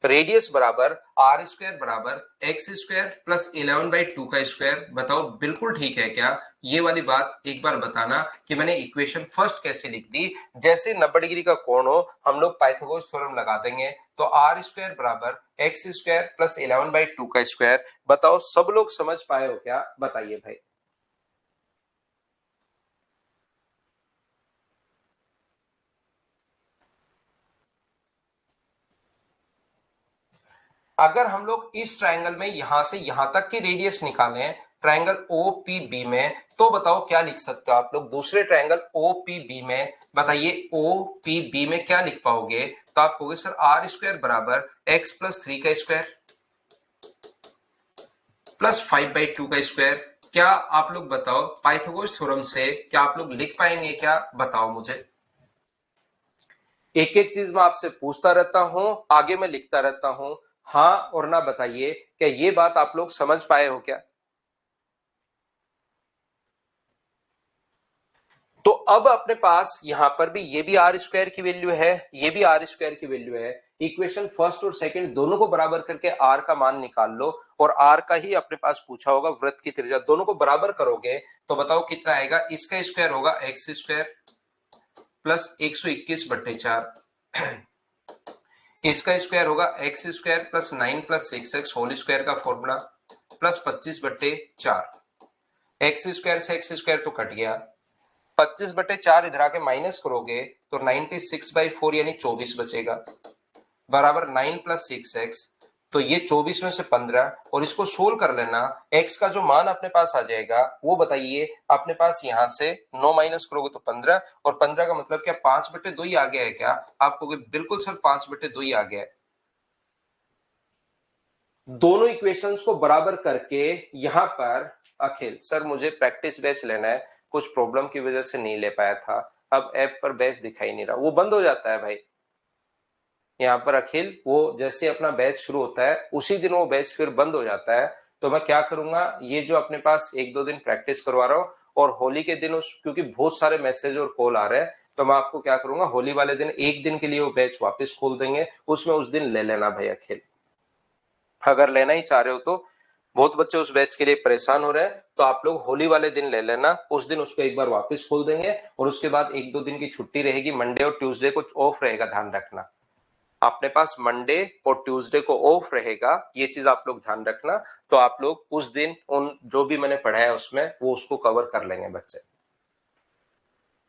रेडियस बराबर आर स्क्वायर बराबर एक्स स्क्वायर प्लस 11/2 का स्क्वायर। बताओ बिल्कुल ठीक है क्या। ये वाली बात एक बार बताना कि मैंने इक्वेशन फर्स्ट कैसे लिख दी। जैसे 90 डिग्री का कोण हो हम लोग पाइथागोरस थ्योरम लगा देंगे। तो आर स्क्वायर बराबर एक्स स्क्वायर प्लस 11/2 का स्क्वायर। बताओ सब लोग समझ पाए हो क्या, बताइए भाई। अगर हम लोग इस ट्रायंगल में यहां से यहां तक की रेडियस निकालें ट्रायंगल ओपीबी में, तो बताओ क्या लिख सकते हो आप लोग दूसरे ट्रायंगल ओपीबी में। बताइए ओपीबी में क्या लिख पाओगे। तो आप कहोगे सर आर स्क्वायर बराबर एक्स प्लस 3 का स्क्वायर प्लस 5/2 का स्क्वायर। क्या आप लोग बताओ पाइथागोरस थ्योरम से क्या आप लोग लिख पाएंगे क्या, बताओ मुझे। एक एक चीज मैं आपसे पूछता रहता हूं, आगे मैं लिखता रहता हूं, हाँ और ना बताइए क्या ये बात आप लोग समझ पाए हो क्या। तो अब अपने पास यहां पर भी ये भी आर स्क्वायर की वैल्यू है, ये भी आर स्क्वायर की वैल्यू है। इक्वेशन फर्स्ट और सेकंड दोनों को बराबर करके आर का मान निकाल लो और आर का ही अपने पास पूछा होगा वृत्त की त्रिज्या। दोनों को बराबर करोगे तो बताओ कितना आएगा। इसका स्क्वायर होगा एक्स स्क्वायर प्लस 121/4, इसका स्क्वायर होगा एक्स स्क्वायर प्लस 9 प्लस 6x होल स्क्वायर का फॉर्मूला प्लस 25/4। एक्स स्क्वायर से एक्स स्क्वायर तो कट गया, 25/4 इधर आके माइनस करोगे तो 96/4 यानी 24 बचेगा बराबर 9 प्लस 6x। तो ये 24 में से 15 और इसको सोल्व कर लेना। x का जो मान अपने पास आ जाएगा वो बताइए। अपने पास यहां से 9 माइनस करोगे तो 15 और 15 का मतलब क्या 5/2 ही आ गया है क्या। आप कहोगे बिल्कुल सर 5/2 ही आ गया है। दोनों इक्वेशंस को बराबर करके यहां पर अखिल सर मुझे प्रैक्टिस बैच लेना है, कुछ प्रॉब्लम की वजह से नहीं ले पाया था। अब ऐप पर बैच दिखाई नहीं रहा, वो बंद हो जाता है भाई। यहाँ पर अखिल वो जैसे अपना बैच शुरू होता है उसी दिन वो बैच फिर बंद हो जाता है। तो मैं क्या करूंगा, ये जो अपने पास 1-2 दिन प्रैक्टिस करवा रहा हूँ और होली के दिन उस क्योंकि बहुत सारे मैसेज और कॉल आ रहे हैं तो मैं आपको क्या करूंगा होली वाले दिन एक दिन के लिए वो बैच वापस खोल देंगे, उसमें उस दिन ले लेना भाई अखिल। अगर लेना ही चाह रहे हो तो बहुत बच्चे उस बैच के लिए परेशान हो रहे हैं तो आप लोग होली वाले दिन ले लेना, उस दिन उसको एक बार वापस खोल देंगे और उसके बाद 1-2 दिन की छुट्टी रहेगी, मंडे और ट्यूसडे को ऑफ रहेगा, ध्यान रखना। अपने पास मंडे और ट्यूसडे को ऑफ रहेगा, ये चीज आप लोग ध्यान रखना। तो आप लोग उस दिन उन जो भी मैंने पढ़ाया उसमें वो उसको कवर कर लेंगे बच्चे।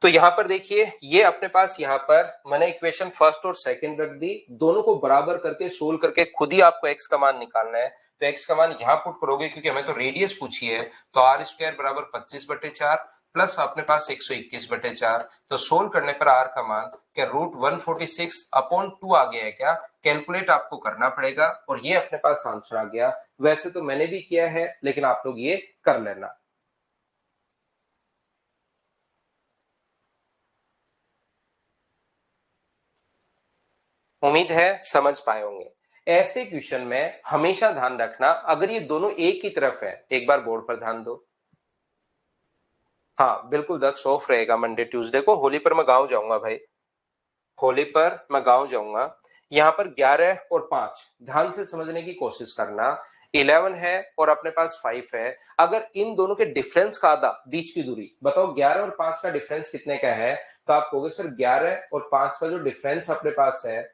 तो यहां पर देखिए ये अपने पास यहां पर मैंने इक्वेशन फर्स्ट और सेकंड रख दी, दोनों को बराबर करके सोल्व करके खुद ही आपको एक्स का मान निकालना है। तो एक्स का मान यहां पुट करोगे क्योंकि हमें तो रेडियस पूछी है। तो आर स्क्वायर बराबर 25/4 प्लस अपने पास 121/4। तो सोल्व करने पर आर का मान क्या √146/2 आ गया है क्या। कैलकुलेट आपको करना पड़ेगा और ये अपने पास आंसर आ गया। वैसे तो मैंने भी किया है लेकिन आप लोग ये कर लेना। उम्मीद है समझ पाए होंगे। ऐसे क्वेश्चन में हमेशा ध्यान रखना अगर ये दोनों एक ही तरफ है, एक बार बोर्ड पर ध्यान दो। हाँ बिल्कुल दक्ष ऑफ रहेगा मंडे ट्यूसडे को, होली पर मैं गांव जाऊंगा भाई, होली पर मैं गांव जाऊंगा। यहां पर 11 और 5 ध्यान से समझने की कोशिश करना। 11 है और अपने पास 5 है, अगर इन दोनों के डिफरेंस का आधा बीच की दूरी, बताओ 11 और 5 का डिफरेंस कितने का है। तो आप कहोगे सर 11 और 5 का जो डिफरेंस अपने पास है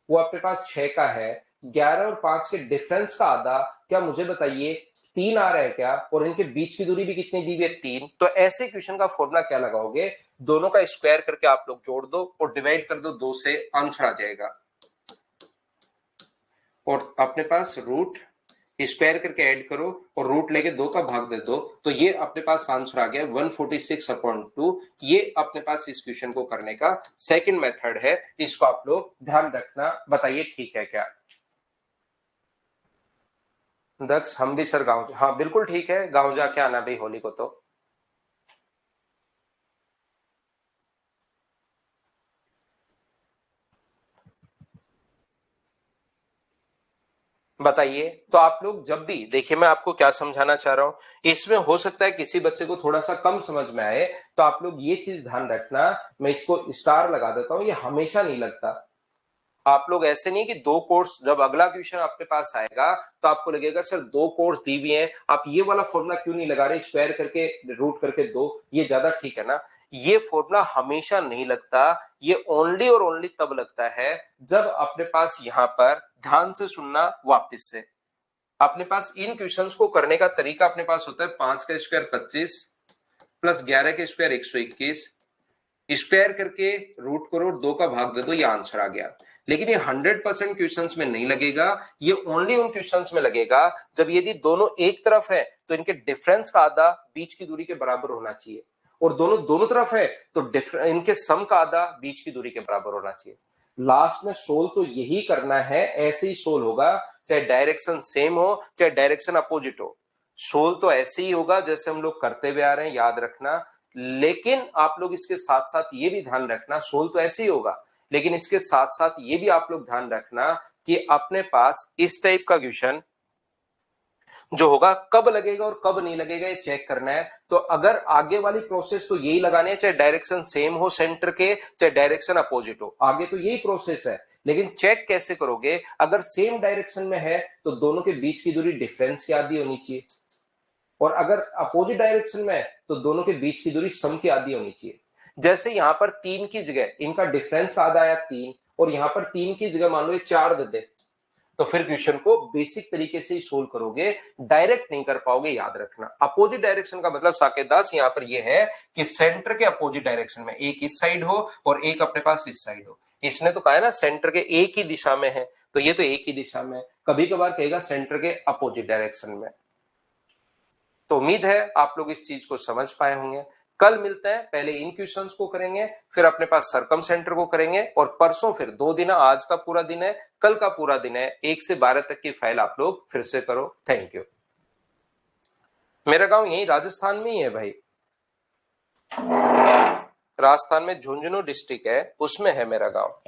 वो अपने पास 6 का है। 11 और 5 के डिफरेंस का आधा क्या मुझे बताइए 3 आ रहा है क्या, और इनके बीच की दूरी भी कितनी दी हुई है 3। तो ऐसे क्वेश्चन का फॉर्मूला क्या लगाओगे, दोनों का स्क्वायर करके आप लोग जोड़ दो और डिवाइड कर दो 2 से, आंसर आ जाएगा। और अपने पास रूट स्क्वायर करके ऐड करो और रूट लेके 2 का भाग दे दो, तो ये अपने पास आंसर आ गया 146/2। ये अपने पास इस क्वेश्चन को करने का सेकंड मेथड है, इसको आप लोग ध्यान रखना। बताइए ठीक है क्या। दक्ष हम भी सर गाँव, हाँ बिल्कुल ठीक है, गाँव जाके आना भी होली को तो। बताइए। तो आप लोग जब भी देखिए, मैं आपको क्या समझाना चाह रहा हूं, इसमें हो सकता है किसी बच्चे को थोड़ा सा कम समझ में आए, तो आप लोग ये चीज ध्यान रखना, मैं इसको स्टार लगा देता हूं, ये हमेशा नहीं लगता। आप लोग ऐसे नहीं कि दो कोर्स, जब अगला क्वेश्चन आपके पास आएगा तो आपको लगेगा सर दो कोर्स दी हुई हैं, आप ये वाला फॉर्मूला क्यों नहीं लगा रहे, स्क्वायर करके रूट करके दो, ये ज्यादा ठीक है ना। ये फॉर्मूला हमेशा नहीं लगता, ये ओनली और ओनली तब लगता है जब अपने पास यहां पर, ध्यान से सुनना वापिस से, अपने पास इन क्वेश्चंस को करने का तरीका अपने पास होता है 5 का स्क्वायर 25 प्लस 11 के स्क्वायर 121, स्क्वायर करके रूट करो, 2 का भाग दे दो, ये आंसर आ गया। लेकिन ये 100% क्वेश्चंस में नहीं लगेगा, ये ओनली उन क्वेश्चंस में लगेगा जब यदि दोनों एक तरफ है तो इनके डिफरेंस का आधा बीच की दूरी के बराबर होना चाहिए, और दोनों दोनों तरफ है तो इनके सम का आधा बीच की दूरी के बराबर होना चाहिए। लास्ट में सोल्व तो यही करना है, ऐसे ही सोल्व होगा, चाहे डायरेक्शन सेम हो चाहे डायरेक्शन अपोजिट हो, सोल्व तो ऐसे ही होगा जैसे हम लोग करते हुए आ रहे हैं, याद रखना। लेकिन आप लोग इसके साथ साथ ये भी ध्यान रखना, सोल्व तो ऐसे ही होगा, लेकिन इसके साथ साथ ये भी आप लोग ध्यान रखना कि अपने पास इस टाइप का क्वेश्चन जो होगा कब लगेगा और कब नहीं लगेगा ये चेक करना है। तो अगर आगे वाली प्रोसेस तो यही लगानी है, चाहे डायरेक्शन सेम हो सेंटर के चाहे डायरेक्शन अपोजिट हो, आगे तो यही प्रोसेस है। लेकिन चेक कैसे करोगे, अगर सेम डायरेक्शन में है तो दोनों के बीच की दूरी डिफरेंस की आधी होनी चाहिए, और अगर अपोजिट डायरेक्शन में है तो दोनों के बीच की दूरी सम की आधी होनी चाहिए। जैसे यहां पर 3 की जगह इनका डिफरेंस आधा आया 3, और यहां पर 3 की जगह मान लो ये 4 दे दे, तो फिर क्वेश्चन को बेसिक तरीके से ही सोल्व करोगे, डायरेक्ट नहीं कर पाओगे, याद रखना। अपोजिट डायरेक्शन का मतलब साकेत दास यहां पर यह है कि सेंटर के अपोजिट डायरेक्शन में, एक इस साइड हो और एक अपने पास इस साइड हो। इसने तो कहा है ना सेंटर के एक ही दिशा में है, तो ये तो एक ही दिशा में है, कभी कभार कहेगा सेंटर के अपोजिट डायरेक्शन में। तो उम्मीद है आप लोग इस चीज को समझ पाए होंगे। कल मिलते हैं, पहले इन क्वेश्चंस को करेंगे, फिर अपने पास सरकम सेंटर को करेंगे, और परसों फिर 2 दिन, आज का पूरा दिन है, कल का पूरा दिन है, 1 से 12 तक की फाइल आप लोग फिर से करो। Thank you. मेरा गांव यही राजस्थान में ही है भाई, राजस्थान में झुंझुनू डिस्ट्रिक्ट है, उसमें है मेरा गांव।